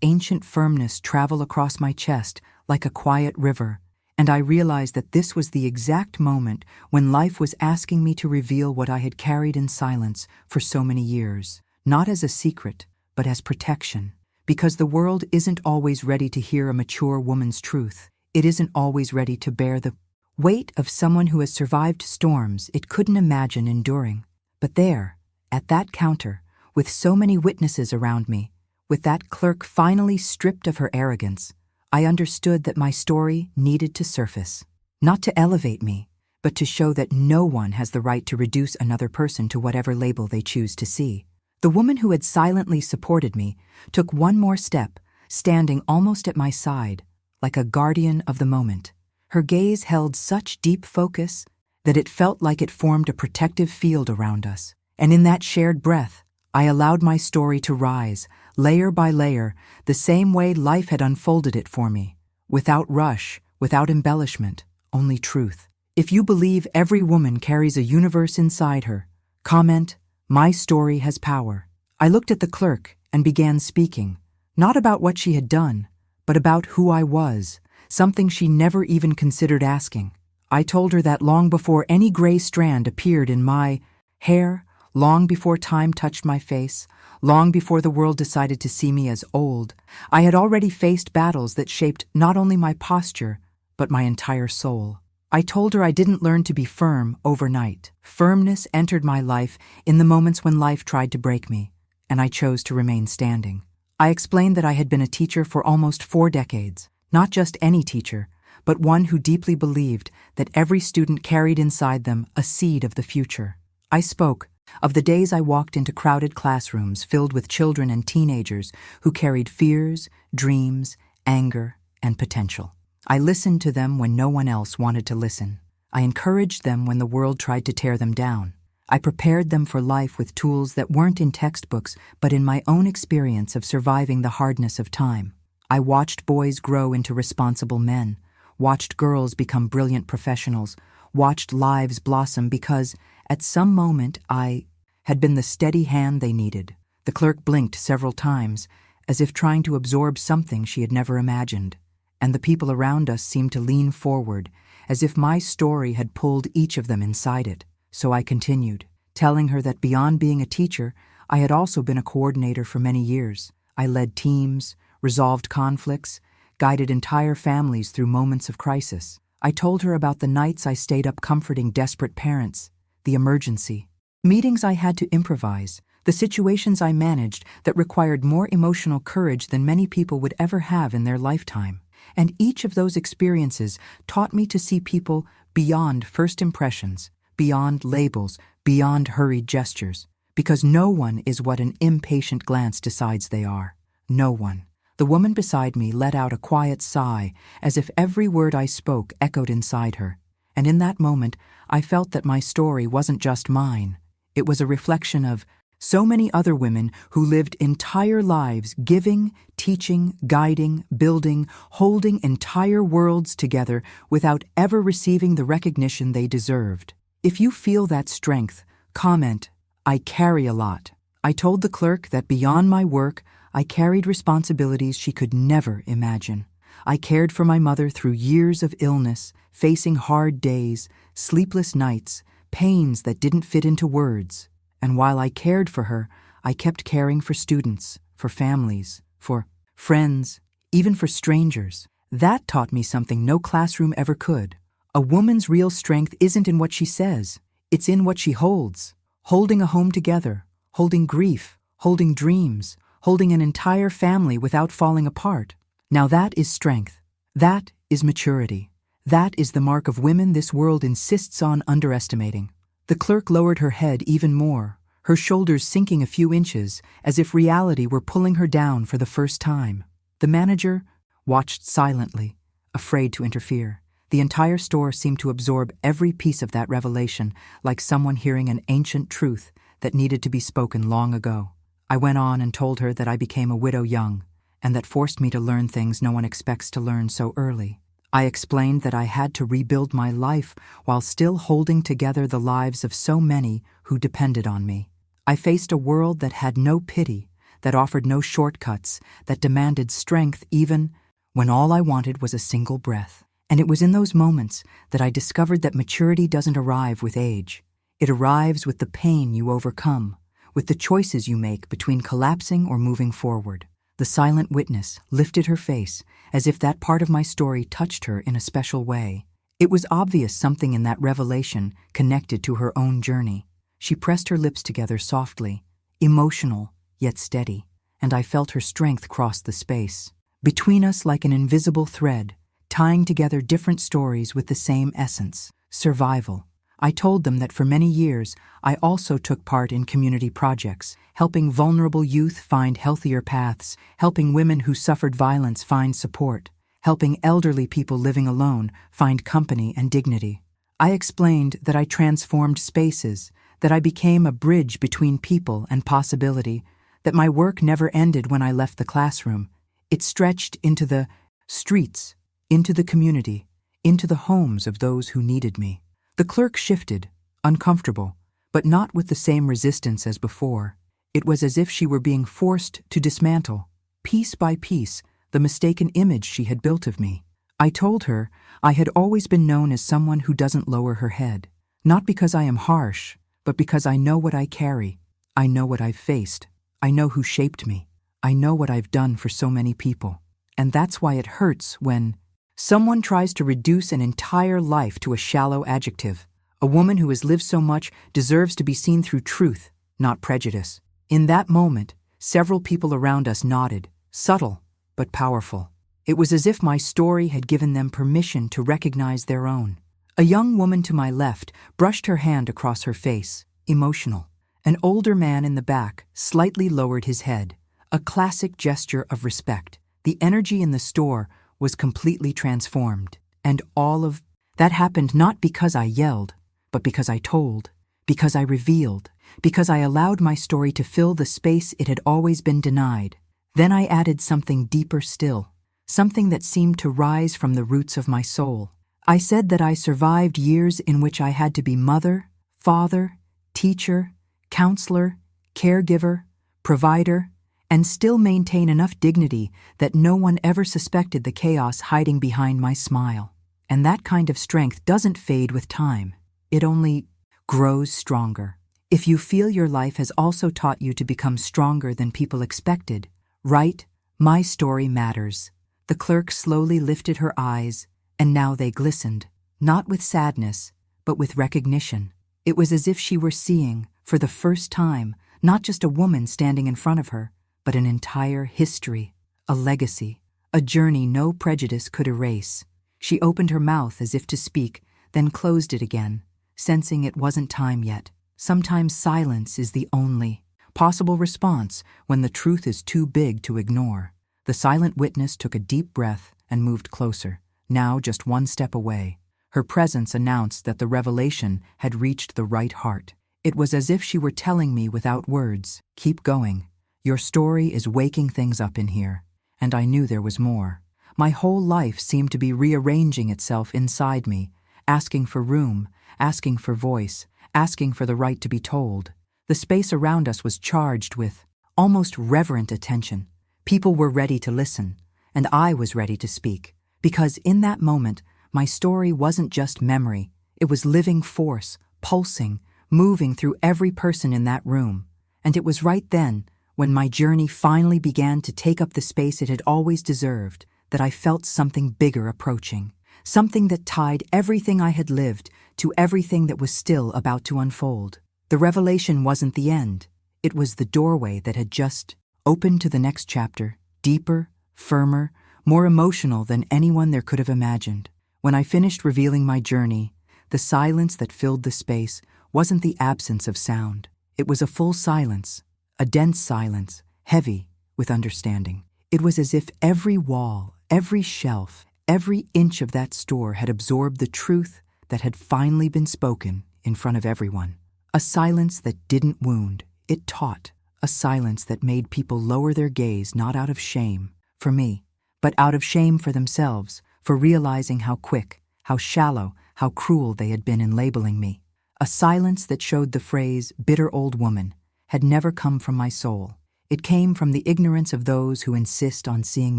ancient firmness travel across my chest like a quiet river, and I realized that this was the exact moment when life was asking me to reveal what I had carried in silence for so many years, not as a secret, but as protection. Because the world isn't always ready to hear a mature woman's truth. It isn't always ready to bear the weight of someone who has survived storms it couldn't imagine enduring. But there, at that counter, with so many witnesses around me, with that clerk finally stripped of her arrogance, I understood that my story needed to surface. Not to elevate me, but to show that no one has the right to reduce another person to whatever label they choose to see. The woman who had silently supported me took one more step, standing almost at my side, like a guardian of the moment. Her gaze held such deep focus that it felt like it formed a protective field around us. And in that shared breath, I allowed my story to rise, layer by layer, the same way life had unfolded it for me. Without rush, without embellishment, only truth. If you believe every woman carries a universe inside her, comment, "My story has power." I looked at the clerk and began speaking, not about what she had done, but about who I was, something she never even considered asking. I told her that long before any gray strand appeared in my hair, long before time touched my face, long before the world decided to see me as old, I had already faced battles that shaped not only my posture, but my entire soul. I told her I didn't learn to be firm overnight. Firmness entered my life in the moments when life tried to break me, and I chose to remain standing. I explained that I had been a teacher for almost 4 decades, not just any teacher, but one who deeply believed that every student carried inside them a seed of the future. I spoke of the days I walked into crowded classrooms filled with children and teenagers who carried fears, dreams, anger, and potential. I listened to them when no one else wanted to listen. I encouraged them when the world tried to tear them down. I prepared them for life with tools that weren't in textbooks, but in my own experience of surviving the hardness of time. I watched boys grow into responsible men, watched girls become brilliant professionals, watched lives blossom because, at some moment, I had been the steady hand they needed. The clerk blinked several times, as if trying to absorb something she had never imagined, and the people around us seemed to lean forward, as if my story had pulled each of them inside it. So I continued, telling her that beyond being a teacher, I had also been a coordinator for many years. I led teams, resolved conflicts, guided entire families through moments of crisis. I told her about the nights I stayed up comforting desperate parents, the emergency, meetings I had to improvise, the situations I managed that required more emotional courage than many people would ever have in their lifetime. And each of those experiences taught me to see people beyond first impressions, beyond labels, beyond hurried gestures, because no one is what an impatient glance decides they are. No one. The woman beside me let out a quiet sigh, as if every word I spoke echoed inside her. And in that moment, I felt that my story wasn't just mine. It was a reflection of so many other women who lived entire lives giving, teaching, guiding, building, holding entire worlds together without ever receiving the recognition they deserved. If you feel that strength, comment, "I carry a lot." I told the clerk that beyond my work, I carried responsibilities she could never imagine. I cared for my mother through years of illness, facing hard days, sleepless nights, pains that didn't fit into words. And while I cared for her, I kept caring for students, for families, for friends, even for strangers. That taught me something no classroom ever could. A woman's real strength isn't in what she says, it's in what she holds. Holding a home together, holding grief, holding dreams, holding an entire family without falling apart. Now that is strength. That is maturity. That is the mark of women this world insists on underestimating. The clerk lowered her head even more, her shoulders sinking a few inches, as if reality were pulling her down for the first time. The manager watched silently, afraid to interfere. The entire store seemed to absorb every piece of that revelation, like someone hearing an ancient truth that needed to be spoken long ago. I went on and told her that I became a widow young, and that forced me to learn things no one expects to learn so early. I explained that I had to rebuild my life while still holding together the lives of so many who depended on me. I faced a world that had no pity, that offered no shortcuts, that demanded strength even when all I wanted was a single breath. And it was in those moments that I discovered that maturity doesn't arrive with age. It arrives with the pain you overcome, with the choices you make between collapsing or moving forward. The silent witness lifted her face, as if that part of my story touched her in a special way. It was obvious something in that revelation connected to her own journey. She pressed her lips together softly, emotional yet steady, and I felt her strength cross the space. Between us, like an invisible thread, tying together different stories with the same essence, survival. I told them that for many years, I also took part in community projects, helping vulnerable youth find healthier paths, helping women who suffered violence find support, helping elderly people living alone find company and dignity. I explained that I transformed spaces, that I became a bridge between people and possibility, that my work never ended when I left the classroom. It stretched into the streets, into the community, into the homes of those who needed me. The clerk shifted, uncomfortable, but not with the same resistance as before. It was as if she were being forced to dismantle, piece by piece, the mistaken image she had built of me. I told her I had always been known as someone who doesn't lower her head, not because I am harsh, but because I know what I carry. I know what I've faced. I know who shaped me. I know what I've done for so many people. And that's why it hurts when someone tries to reduce an entire life to a shallow adjective. A woman who has lived so much deserves to be seen through truth, not prejudice. In that moment, several people around us nodded, subtle but powerful. It was as if my story had given them permission to recognize their own. A young woman to my left brushed her hand across her face, emotional. An older man in the back slightly lowered his head, a classic gesture of respect. The energy in the store was completely transformed, and all of that happened not because I yelled, but because I told, because I revealed, because I allowed my story to fill the space it had always been denied. Then I added something deeper still, something that seemed to rise from the roots of my soul. I said that I survived years in which I had to be mother, father, teacher, counselor, caregiver, provider, and still maintain enough dignity that no one ever suspected the chaos hiding behind my smile. And that kind of strength doesn't fade with time. It only grows stronger. If you feel your life has also taught you to become stronger than people expected, write, "My story matters." The clerk slowly lifted her eyes, and now they glistened, not with sadness, but with recognition. It was as if she were seeing, for the first time, Not just a woman standing in front of her, but an entire history, a legacy, a journey no prejudice could erase. She opened her mouth as if to speak, then closed it again, sensing it wasn't time yet. Sometimes silence is the only possible response when the truth is too big to ignore. The silent witness took a deep breath and moved closer, now just one step away. Her presence announced that the revelation had reached the right heart. It was as if she were telling me without words, "Keep going. Your story is waking things up in here." And I knew there was more. My whole life seemed to be rearranging itself inside me, asking for room, asking for voice, asking for the right to be told. The space around us was charged with almost reverent attention. People were ready to listen, and I was ready to speak. Because in that moment, my story wasn't just memory, it was living force, pulsing, moving through every person in that room. And it was right then, when my journey finally began to take up the space it had always deserved, that I felt something bigger approaching. Something that tied everything I had lived to everything that was still about to unfold. The revelation wasn't the end. It was the doorway that had just opened to the next chapter, deeper, firmer, more emotional than anyone there could have imagined. When I finished revealing my journey, the silence that filled the space wasn't the absence of sound. It was a full silence, a dense silence, heavy with understanding. It was as if every wall, every shelf, every inch of that store had absorbed the truth that had finally been spoken in front of everyone. A silence that didn't wound, it taught. A silence that made people lower their gaze not out of shame for me, but out of shame for themselves, for realizing how quick, how shallow, how cruel they had been in labeling me. A silence that showed the phrase, "bitter old woman," had never come from my soul. It came from the ignorance of those who insist on seeing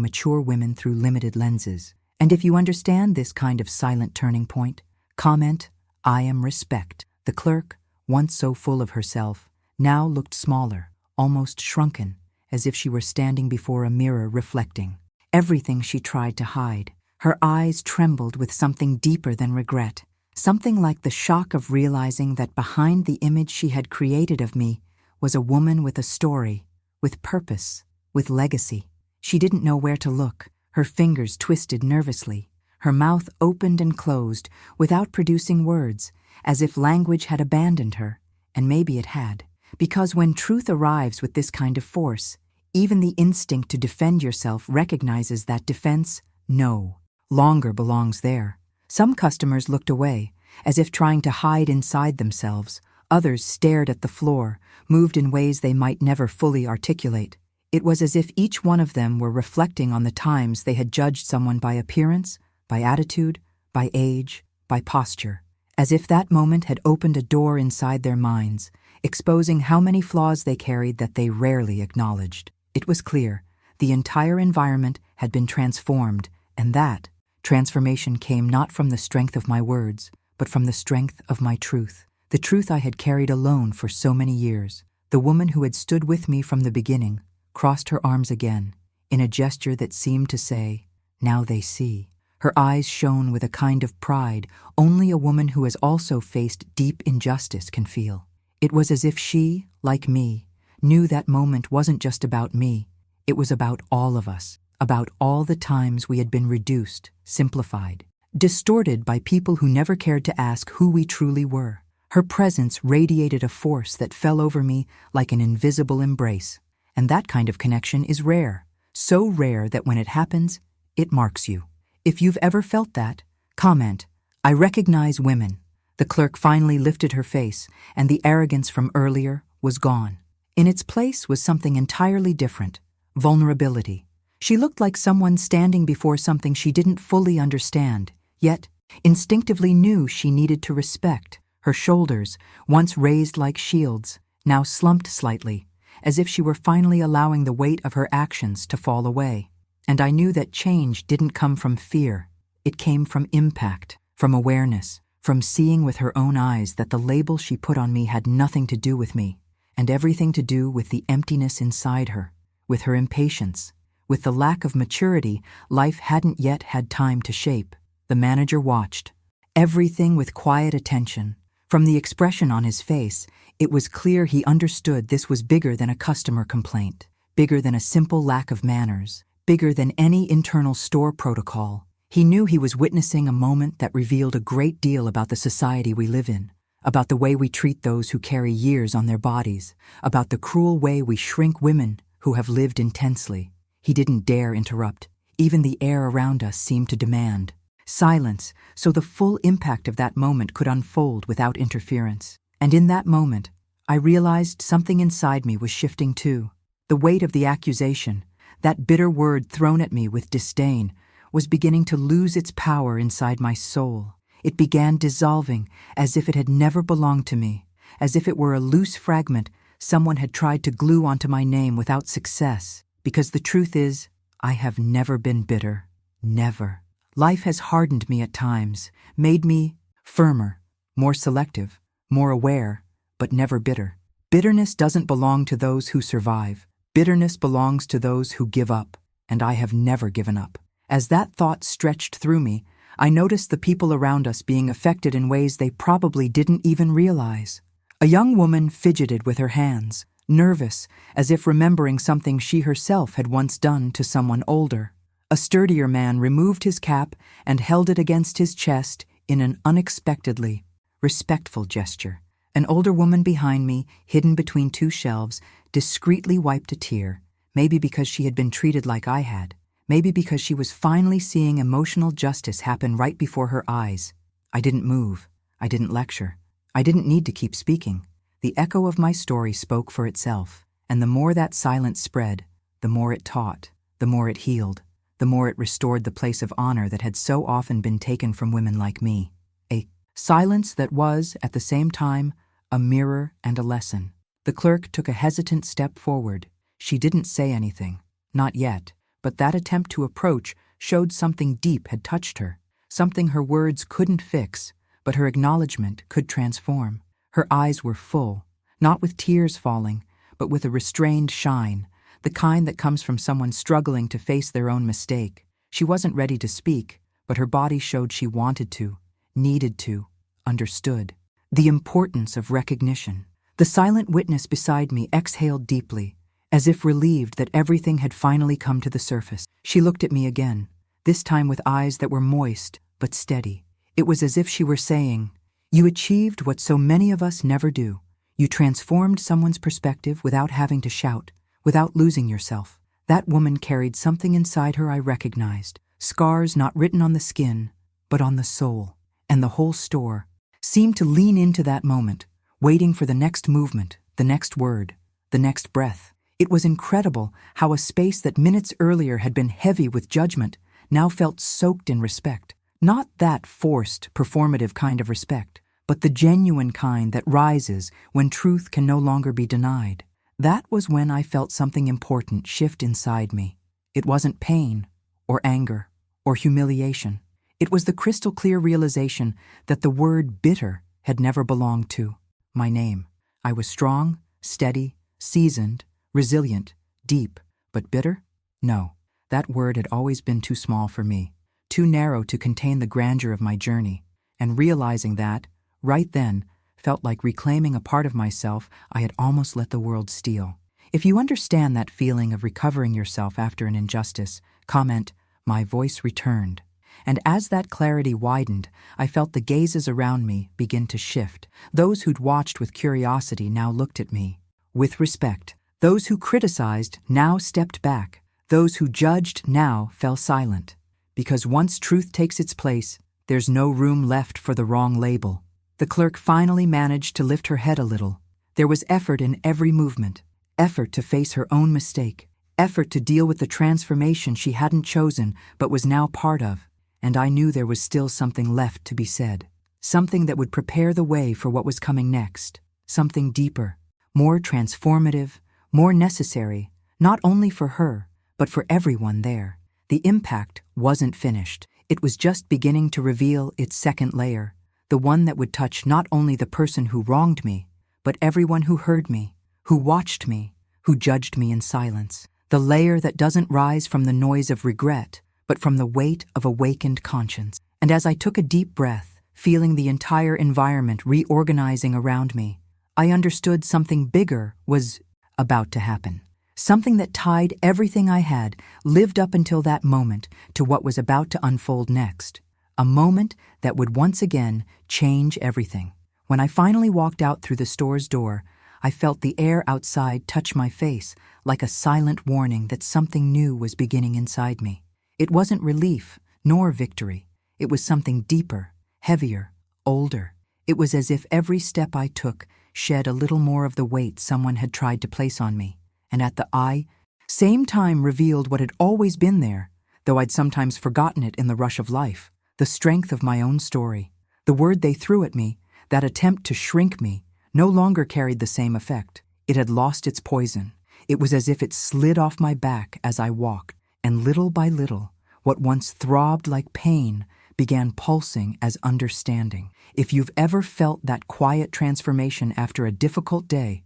mature women through limited lenses. And if you understand this kind of silent turning point, comment, "I am respect." The clerk, once so full of herself, now looked smaller, almost shrunken, as if she were standing before a mirror reflecting everything she tried to hide. Her eyes trembled with something deeper than regret, something like the shock of realizing that behind the image she had created of me was a woman with a story, with purpose, with legacy. She didn't know where to look. Her fingers twisted nervously. Her mouth opened and closed without producing words, as if language had abandoned her. And maybe it had. Because when truth arrives with this kind of force, even the instinct to defend yourself recognizes that defense, no longer belongs there. Some customers looked away, as if trying to hide inside themselves. Others stared at the floor, moved in ways they might never fully articulate. It was as if each one of them were reflecting on the times they had judged someone by appearance, by attitude, by age, by posture. As if that moment had opened a door inside their minds, exposing how many flaws they carried that they rarely acknowledged. It was clear, the entire environment had been transformed, and that transformation came not from the strength of my words, but from the strength of my truth. The truth I had carried alone for so many years. The woman who had stood with me from the beginning crossed her arms again, in a gesture that seemed to say, "Now they see." Her eyes shone with a kind of pride only a woman who has also faced deep injustice can feel. It was as if she, like me, knew that moment wasn't just about me. It was about all of us, about all the times we had been reduced, simplified, distorted by people who never cared to ask who we truly were. Her presence radiated a force that fell over me like an invisible embrace. And that kind of connection is rare, so rare that when it happens, it marks you. If you've ever felt that, comment, "I recognize women." The clerk finally lifted her face, and the arrogance from earlier was gone. In its place was something entirely different, vulnerability. She looked like someone standing before something she didn't fully understand, yet instinctively knew she needed to respect. Her shoulders, once raised like shields, now slumped slightly, as if she were finally allowing the weight of her actions to fall away. And I knew that change didn't come from fear. It came from impact, from awareness, from seeing with her own eyes that the label she put on me had nothing to do with me, and everything to do with the emptiness inside her, with her impatience, with the lack of maturity life hadn't yet had time to shape. The manager watched, everything with quiet attention, From the expression on his face, it was clear he understood this was bigger than a customer complaint, bigger than a simple lack of manners, bigger than any internal store protocol. He knew he was witnessing a moment that revealed a great deal about the society we live in, about the way we treat those who carry years on their bodies, about the cruel way we shrink women who have lived intensely. He didn't dare interrupt. Even the air around us seemed to demand silence, so the full impact of that moment could unfold without interference. And in that moment, I realized something inside me was shifting too. The weight of the accusation, that bitter word thrown at me with disdain, was beginning to lose its power inside my soul. It began dissolving as if it had never belonged to me, as if it were a loose fragment someone had tried to glue onto my name without success. Because the truth is, I have never been bitter. Never. Life has hardened me at times, made me firmer, more selective, more aware, but never bitter. Bitterness doesn't belong to those who survive. Bitterness belongs to those who give up, and I have never given up. As that thought stretched through me, I noticed the people around us being affected in ways they probably didn't even realize. A young woman fidgeted with her hands, nervous, as if remembering something she herself had once done to someone older. A sturdier man removed his cap and held it against his chest in an unexpectedly respectful gesture. An older woman behind me, hidden between two shelves, discreetly wiped a tear, maybe because she had been treated like I had, maybe because she was finally seeing emotional justice happen right before her eyes. I didn't move. I didn't lecture. I didn't need to keep speaking. The echo of my story spoke for itself, and the more that silence spread, the more it taught, the more it healed, the more it restored the place of honor that had so often been taken from women like me. A silence that was, at the same time, a mirror and a lesson. The clerk took a hesitant step forward. She didn't say anything, not yet, but that attempt to approach showed something deep had touched her, something her words couldn't fix, but her acknowledgement could transform. Her eyes were full, not with tears falling, but with a restrained shine, the kind that comes from someone struggling to face their own mistake. She wasn't ready to speak, but her body showed she wanted to, needed to, understood. The importance of recognition. The silent witness beside me exhaled deeply, as if relieved that everything had finally come to the surface. She looked at me again, this time with eyes that were moist but steady. It was as if she were saying, "You achieved what so many of us never do. You transformed someone's perspective without having to shout, without losing yourself." That woman carried something inside her I recognized, scars not written on the skin, but on the soul. And the whole store seemed to lean into that moment, waiting for the next movement, the next word, the next breath. It was incredible how a space that minutes earlier had been heavy with judgment now felt soaked in respect. Not that forced, performative kind of respect, but the genuine kind that rises when truth can no longer be denied. That was when I felt something important shift inside me. It wasn't pain, or anger, or humiliation. It was the crystal clear realization that the word bitter had never belonged to my name. I was strong, steady, seasoned, resilient, deep, but bitter? No, that word had always been too small for me, too narrow to contain the grandeur of my journey, and realizing that, right then, felt like reclaiming a part of myself I had almost let the world steal. If you understand that feeling of recovering yourself after an injustice, comment, "My voice returned." And as that clarity widened, I felt the gazes around me begin to shift. Those who'd watched with curiosity now looked at me with respect. Those who criticized now stepped back. Those who judged now fell silent. Because once truth takes its place, there's no room left for the wrong label. The clerk finally managed to lift her head a little. There was effort in every movement, effort to face her own mistake, effort to deal with the transformation she hadn't chosen but was now part of. And I knew there was still something left to be said, something that would prepare the way for what was coming next, something deeper, more transformative, more necessary, not only for her, but for everyone there. The impact wasn't finished. It was just beginning to reveal its second layer, the one that would touch not only the person who wronged me, but everyone who heard me, who watched me, who judged me in silence. The layer that doesn't rise from the noise of regret, but from the weight of awakened conscience. And as I took a deep breath, feeling the entire environment reorganizing around me. I understood something bigger was about to happen. Something that tied everything I had, lived up until that moment, to what was about to unfold next. A moment that would once again change everything. When I finally walked out through the store's door, I felt the air outside touch my face, like a silent warning that something new was beginning inside me. It wasn't relief, nor victory. It was something deeper, heavier, older. It was as if every step I took shed a little more of the weight someone had tried to place on me, and at the same time revealed what had always been there, though I'd sometimes forgotten it in the rush of life, the strength of my own story. The word they threw at me, that attempt to shrink me, no longer carried the same effect. It had lost its poison. It was as if it slid off my back as I walked, and little by little, what once throbbed like pain began pulsing as understanding. If you've ever felt that quiet transformation after a difficult day,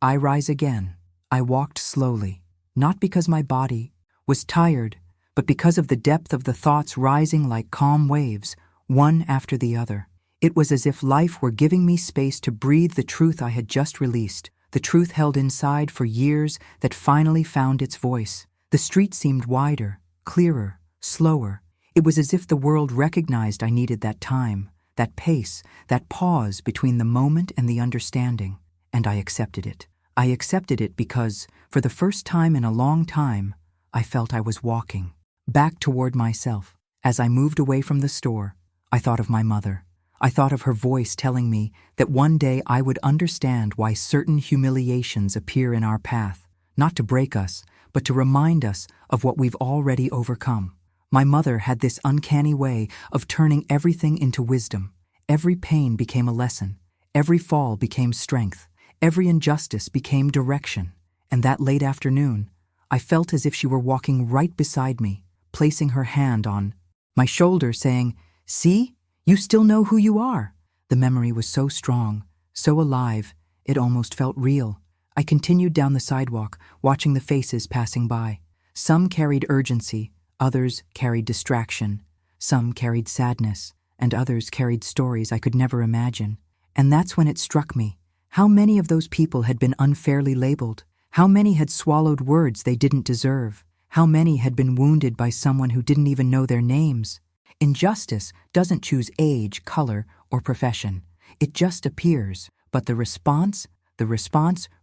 I rise again. I walked slowly, not because my body was tired, but because of the depth of the thoughts rising like calm waves, one after the other. It was as if life were giving me space to breathe the truth I had just released, the truth held inside for years that finally found its voice. The street seemed wider, clearer, slower. It was as if the world recognized I needed that time, that pace, that pause between the moment and the understanding, and I accepted it. I accepted it because, for the first time in a long time, I felt I was walking back toward myself. As I moved away from the store, I thought of my mother. I thought of her voice telling me that one day I would understand why certain humiliations appear in our path, not to break us, but to remind us of what we've already overcome. My mother had this uncanny way of turning everything into wisdom. Every pain became a lesson. Every fall became strength. Every injustice became direction. And that late afternoon, I felt as if she were walking right beside me, placing her hand on my shoulder, saying, "See, you still know who you are." The memory was so strong, so alive, it almost felt real. I continued down the sidewalk, watching the faces passing by. Some carried urgency, others carried distraction. Some carried sadness, and others carried stories I could never imagine. And that's when it struck me. How many of those people had been unfairly labeled? How many had swallowed words they didn't deserve? How many had been wounded by someone who didn't even know their names? Injustice doesn't choose age, color, or profession. It just appears, but the response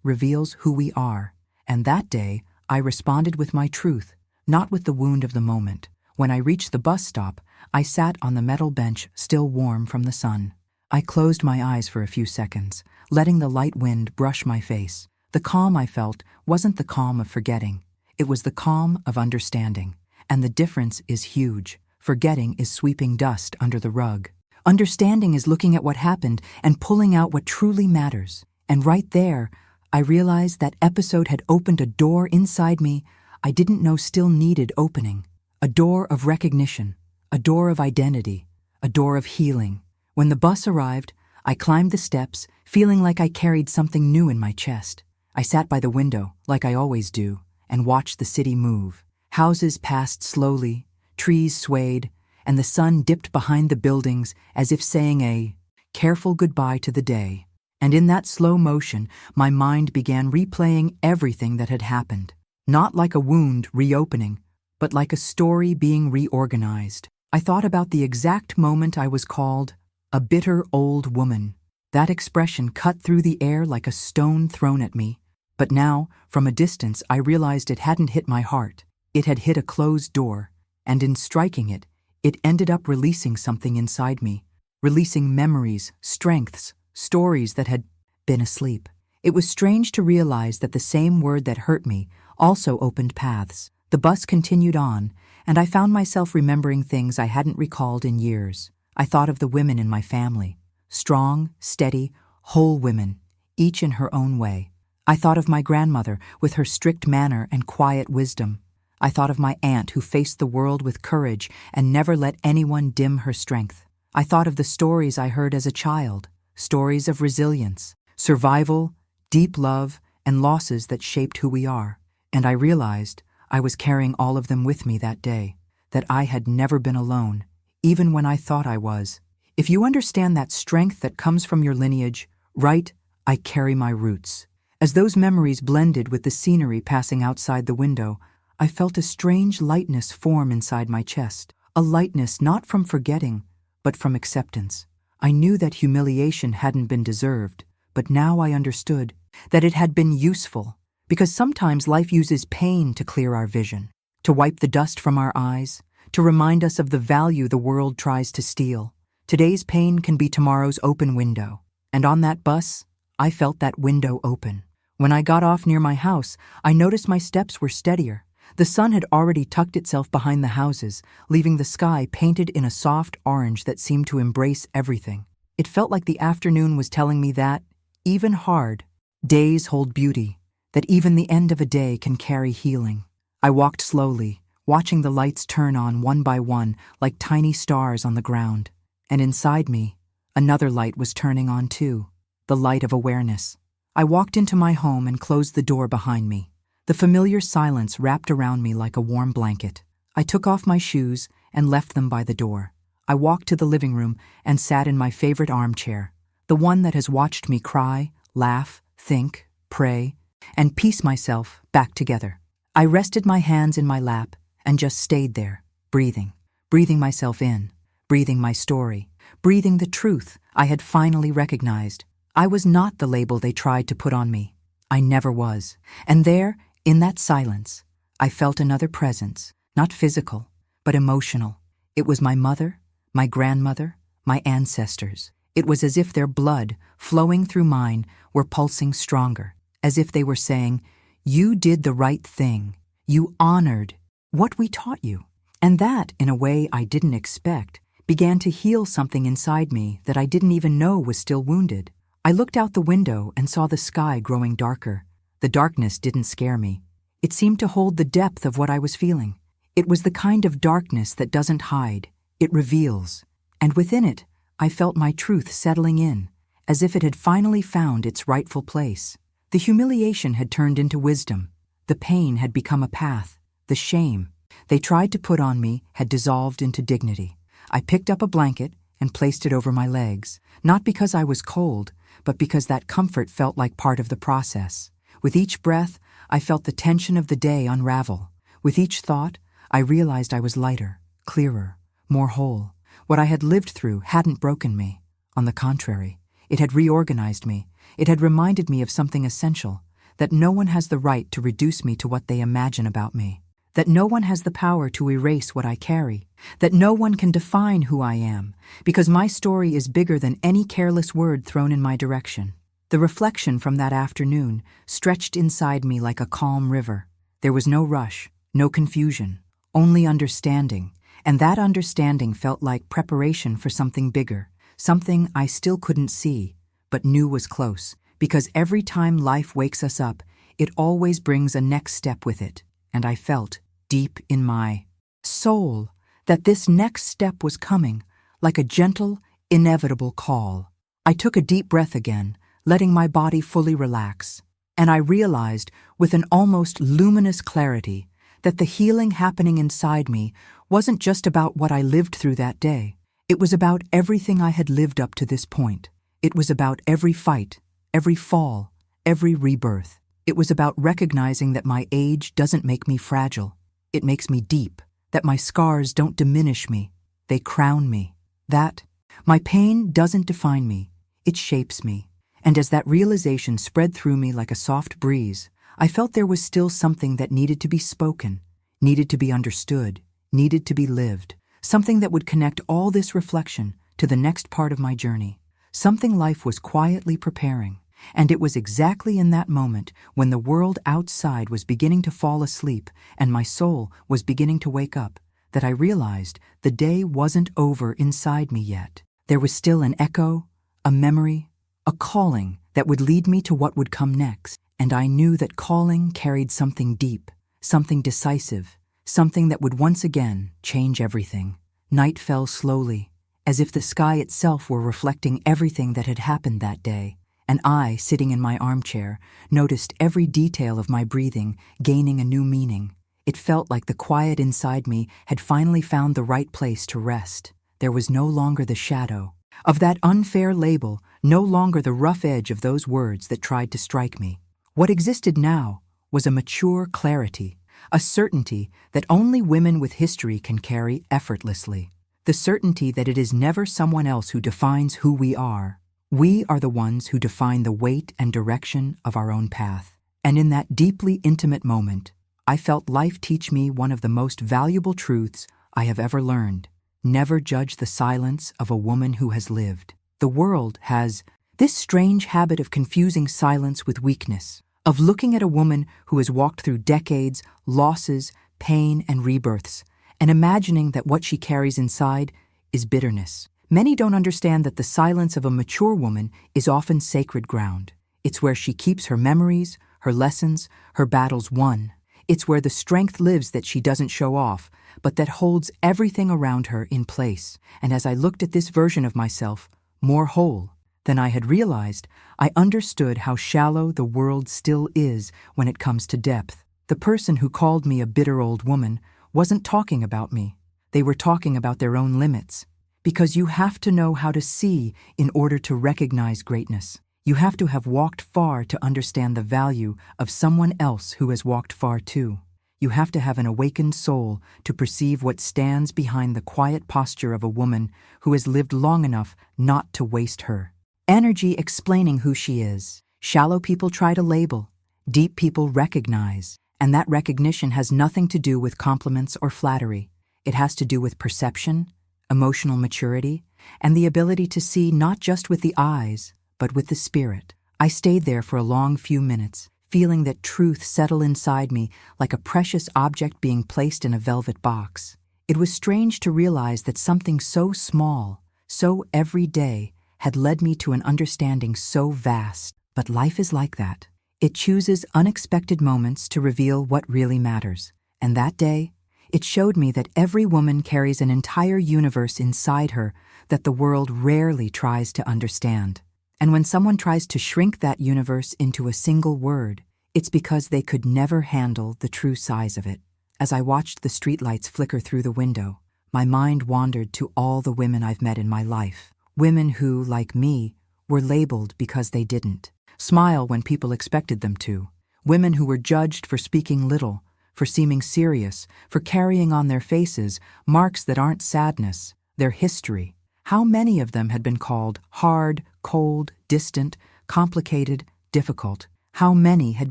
reveals who we are. And that day, I responded with my truth, not with the wound of the moment. When I reached the bus stop, I sat on the metal bench, still warm from the sun. I closed my eyes for a few seconds, letting the light wind brush my face. The calm I felt wasn't the calm of forgetting. It was the calm of understanding. And the difference is huge. Forgetting is sweeping dust under the rug. Understanding is looking at what happened and pulling out what truly matters. And right there, I realized that episode had opened a door inside me I didn't know still needed opening. A door of recognition, a door of identity, a door of healing. When the bus arrived, I climbed the steps, feeling like I carried something new in my chest. I sat by the window, like I always do, and watched the city move. Houses passed slowly, trees swayed, and the sun dipped behind the buildings as if saying a careful goodbye to the day. And in that slow motion, my mind began replaying everything that had happened. Not like a wound reopening, but like a story being reorganized. I thought about the exact moment I was called a bitter old woman. That expression cut through the air like a stone thrown at me. But now, from a distance, I realized it hadn't hit my heart. It had hit a closed door, and in striking it, it ended up releasing something inside me, releasing memories, strengths, stories that had been asleep. It was strange to realize that the same word that hurt me also opened paths. The bus continued on, and I found myself remembering things I hadn't recalled in years. I thought of the women in my family, strong, steady, whole women, each in her own way. I thought of my grandmother with her strict manner and quiet wisdom. I thought of my aunt who faced the world with courage and never let anyone dim her strength. I thought of the stories I heard as a child, stories of resilience, survival, deep love, and losses that shaped who we are. And I realized I was carrying all of them with me that day, that I had never been alone, even when I thought I was. If you understand that strength that comes from your lineage, write, I carry my roots. As those memories blended with the scenery passing outside the window, I felt a strange lightness form inside my chest, a lightness not from forgetting, but from acceptance. I knew that humiliation hadn't been deserved, but now I understood that it had been useful, because sometimes life uses pain to clear our vision, to wipe the dust from our eyes, to remind us of the value the world tries to steal. Today's pain can be tomorrow's open window, and on that bus, I felt that window open. When I got off near my house, I noticed my steps were steadier. The sun had already tucked itself behind the houses, leaving the sky painted in a soft orange that seemed to embrace everything. It felt like the afternoon was telling me that, even hard, days hold beauty, that even the end of a day can carry healing. I walked slowly, watching the lights turn on one by one like tiny stars on the ground. And inside me, another light was turning on too, the light of awareness. I walked into my home and closed the door behind me. The familiar silence wrapped around me like a warm blanket. I took off my shoes and left them by the door. I walked to the living room and sat in my favorite armchair, the one that has watched me cry, laugh, think, pray, and piece myself back together. I rested my hands in my lap and just stayed there, breathing myself in, breathing my story, breathing the truth I had finally recognized. I was not the label they tried to put on me. I never was. And there, in that silence, I felt another presence, not physical, but emotional. It was my mother, my grandmother, my ancestors. It was as if their blood, flowing through mine, were pulsing stronger, as if they were saying, you did the right thing. You honored what we taught you. And that, in a way I didn't expect, began to heal something inside me that I didn't even know was still wounded. I looked out the window and saw the sky growing darker. The darkness didn't scare me. It seemed to hold the depth of what I was feeling. It was the kind of darkness that doesn't hide. It reveals. And within it, I felt my truth settling in, as if it had finally found its rightful place. The humiliation had turned into wisdom. The pain had become a path. The shame they tried to put on me had dissolved into dignity. I picked up a blanket and placed it over my legs, not because I was cold, but because that comfort felt like part of the process. With each breath, I felt the tension of the day unravel. With each thought, I realized I was lighter, clearer, more whole. What I had lived through hadn't broken me. On the contrary, it had reorganized me. It had reminded me of something essential, that no one has the right to reduce me to what they imagine about me, that no one has the power to erase what I carry, that no one can define who I am, because my story is bigger than any careless word thrown in my direction. The reflection from that afternoon stretched inside me like a calm river. There was no rush, no confusion, only understanding, and that understanding felt like preparation for something bigger, something I still couldn't see, but knew was close, because every time life wakes us up, it always brings a next step with it, and I felt, deep in my soul, that this next step was coming, like a gentle, inevitable call. I took a deep breath again, letting my body fully relax, and I realized, with an almost luminous clarity, that the healing happening inside me wasn't just about what I lived through that day. It was about everything I had lived up to this point. It was about every fight, every fall, every rebirth. It was about recognizing that my age doesn't make me fragile. It makes me deep. That my scars don't diminish me. They crown me. That my pain doesn't define me. It shapes me. And as that realization spread through me like a soft breeze, I felt there was still something that needed to be spoken, needed to be understood, needed to be lived, something that would connect all this reflection to the next part of my journey, something life was quietly preparing. And it was exactly in that moment, when the world outside was beginning to fall asleep and my soul was beginning to wake up, that I realized the day wasn't over inside me yet. There was still an echo, a memory, a calling that would lead me to what would come next. And I knew that calling carried something deep, something decisive, something that would once again change everything. Night fell slowly, as if the sky itself were reflecting everything that had happened that day. And I, sitting in my armchair, noticed every detail of my breathing gaining a new meaning. It felt like the quiet inside me had finally found the right place to rest. There was no longer the shadow, of that unfair label, no longer the rough edge of those words that tried to strike me. What existed now was a mature clarity, a certainty that only women with history can carry effortlessly. The certainty that it is never someone else who defines who we are. We are the ones who define the weight and direction of our own path. And in that deeply intimate moment, I felt life teach me one of the most valuable truths I have ever learned. Never judge the silence of a woman who has lived. The world has this strange habit of confusing silence with weakness, of looking at a woman who has walked through decades, losses, pain, and rebirths, and imagining that what she carries inside is bitterness. Many don't understand that the silence of a mature woman is often sacred ground. It's where she keeps her memories, her lessons, her battles won. It's where the strength lives that she doesn't show off, but that holds everything around her in place. And as I looked at this version of myself, more whole than I had realized, I understood how shallow the world still is when it comes to depth. The person who called me a bitter old woman wasn't talking about me. They were talking about their own limits. Because you have to know how to see in order to recognize greatness. You have to have walked far to understand the value of someone else who has walked far too. You have to have an awakened soul to perceive what stands behind the quiet posture of a woman who has lived long enough not to waste her energy explaining who she is. Shallow people try to label, deep people recognize, and that recognition has nothing to do with compliments or flattery. It has to do with perception, emotional maturity, and the ability to see not just with the eyes, but with the spirit. I stayed there for a long few minutes, feeling that truth settle inside me like a precious object being placed in a velvet box. It was strange to realize that something so small, so everyday, had led me to an understanding so vast. But life is like that. It chooses unexpected moments to reveal what really matters. And that day, it showed me that every woman carries an entire universe inside her that the world rarely tries to understand. And when someone tries to shrink that universe into a single word, it's because they could never handle the true size of it. As I watched the streetlights flicker through the window, my mind wandered to all the women I've met in my life. Women who, like me, were labeled because they didn't smile when people expected them to. Women who were judged for speaking little, for seeming serious, for carrying on their faces marks that aren't sadness, they're history. How many of them had been called hard, cold, distant, complicated, difficult? How many had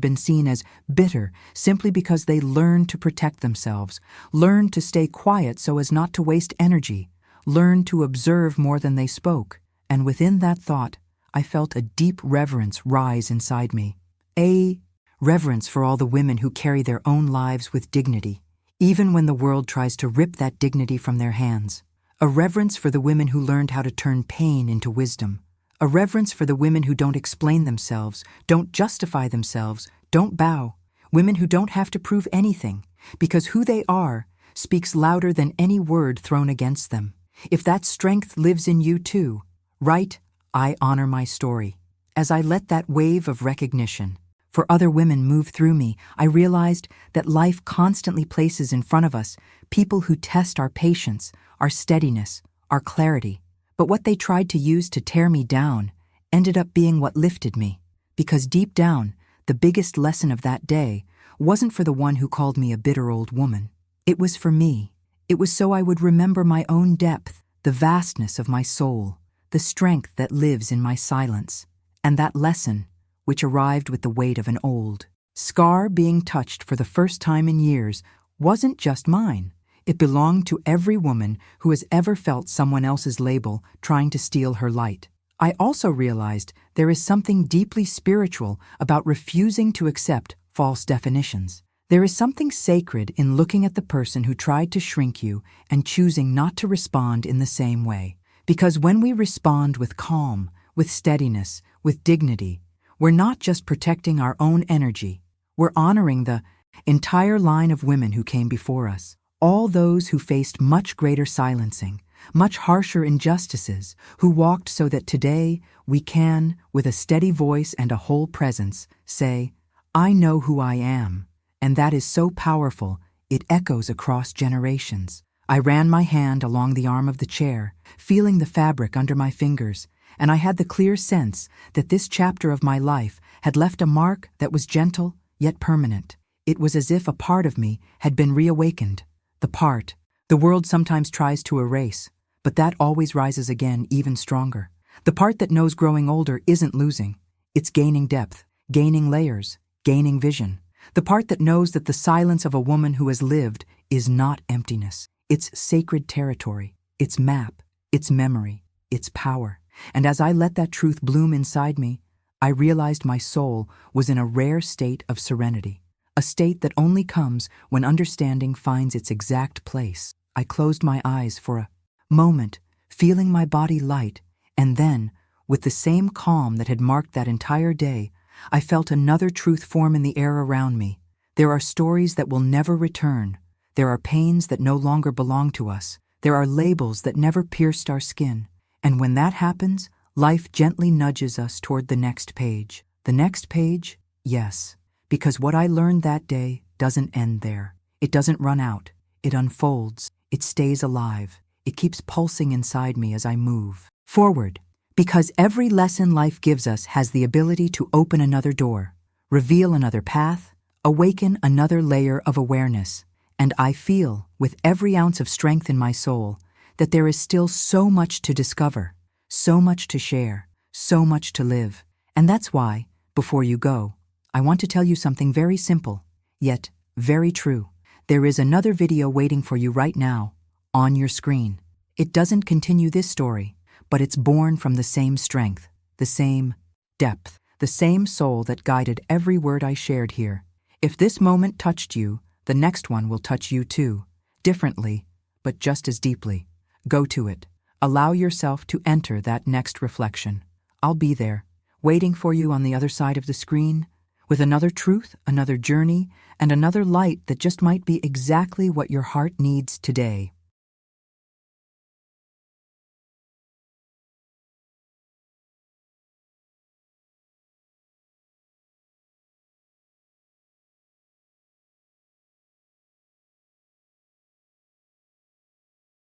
been seen as bitter simply because they learned to protect themselves, learned to stay quiet so as not to waste energy, learned to observe more than they spoke? And within that thought, I felt a deep reverence rise inside me. A reverence for all the women who carry their own lives with dignity, even when the world tries to rip that dignity from their hands. A reverence for the women who learned how to turn pain into wisdom. A reverence for the women who don't explain themselves, don't justify themselves, don't bow. Women who don't have to prove anything, because who they are speaks louder than any word thrown against them. If that strength lives in you too, right, I honor my story. As I let that wave of recognition for other women move through me, I realized that life constantly places in front of us people who test our patience, our steadiness, our clarity. But what they tried to use to tear me down ended up being what lifted me. Because deep down, the biggest lesson of that day wasn't for the one who called me a bitter old woman. It was for me. It was so I would remember my own depth, the vastness of my soul, the strength that lives in my silence. And that lesson, which arrived with the weight of an old scar being touched for the first time in years, wasn't just mine. It belonged to every woman who has ever felt someone else's label trying to steal her light. I also realized there is something deeply spiritual about refusing to accept false definitions. There is something sacred in looking at the person who tried to shrink you and choosing not to respond in the same way. Because when we respond with calm, with steadiness, with dignity, we're not just protecting our own energy, we're honoring the entire line of women who came before us. All those who faced much greater silencing, much harsher injustices, who walked so that today we can, with a steady voice and a whole presence, say, I know who I am. And that is so powerful, it echoes across generations. I ran my hand along the arm of the chair, feeling the fabric under my fingers, and I had the clear sense that this chapter of my life had left a mark that was gentle yet permanent. It was as if a part of me had been reawakened. The part the world sometimes tries to erase, but that always rises again even stronger. The part that knows growing older isn't losing. It's gaining depth, gaining layers, gaining vision. The part that knows that the silence of a woman who has lived is not emptiness. It's sacred territory, its map, its memory, its power. And as I let that truth bloom inside me, I realized my soul was in a rare state of serenity, a state that only comes when understanding finds its exact place. I closed my eyes for a moment, feeling my body light, and then, with the same calm that had marked that entire day, I felt another truth form in the air around me. There are stories that will never return. There are pains that no longer belong to us. There are labels that never pierced our skin. And when that happens, life gently nudges us toward the next page. The next page? Yes. Because what I learned that day doesn't end there. It doesn't run out. It unfolds. It stays alive. It keeps pulsing inside me as I move forward. Because every lesson life gives us has the ability to open another door, reveal another path, awaken another layer of awareness. And I feel, with every ounce of strength in my soul, that there is still so much to discover, so much to share, so much to live. And that's why, before you go, I want to tell you something very simple, yet very true. There is another video waiting for you right now, on your screen. It doesn't continue this story, but it's born from the same strength, the same depth, the same soul that guided every word I shared here. If this moment touched you, the next one will touch you too, differently, but just as deeply. Go to it. Allow yourself to enter that next reflection. I'll be there, waiting for you on the other side of the screen, with another truth, another journey, and another light that just might be exactly what your heart needs today.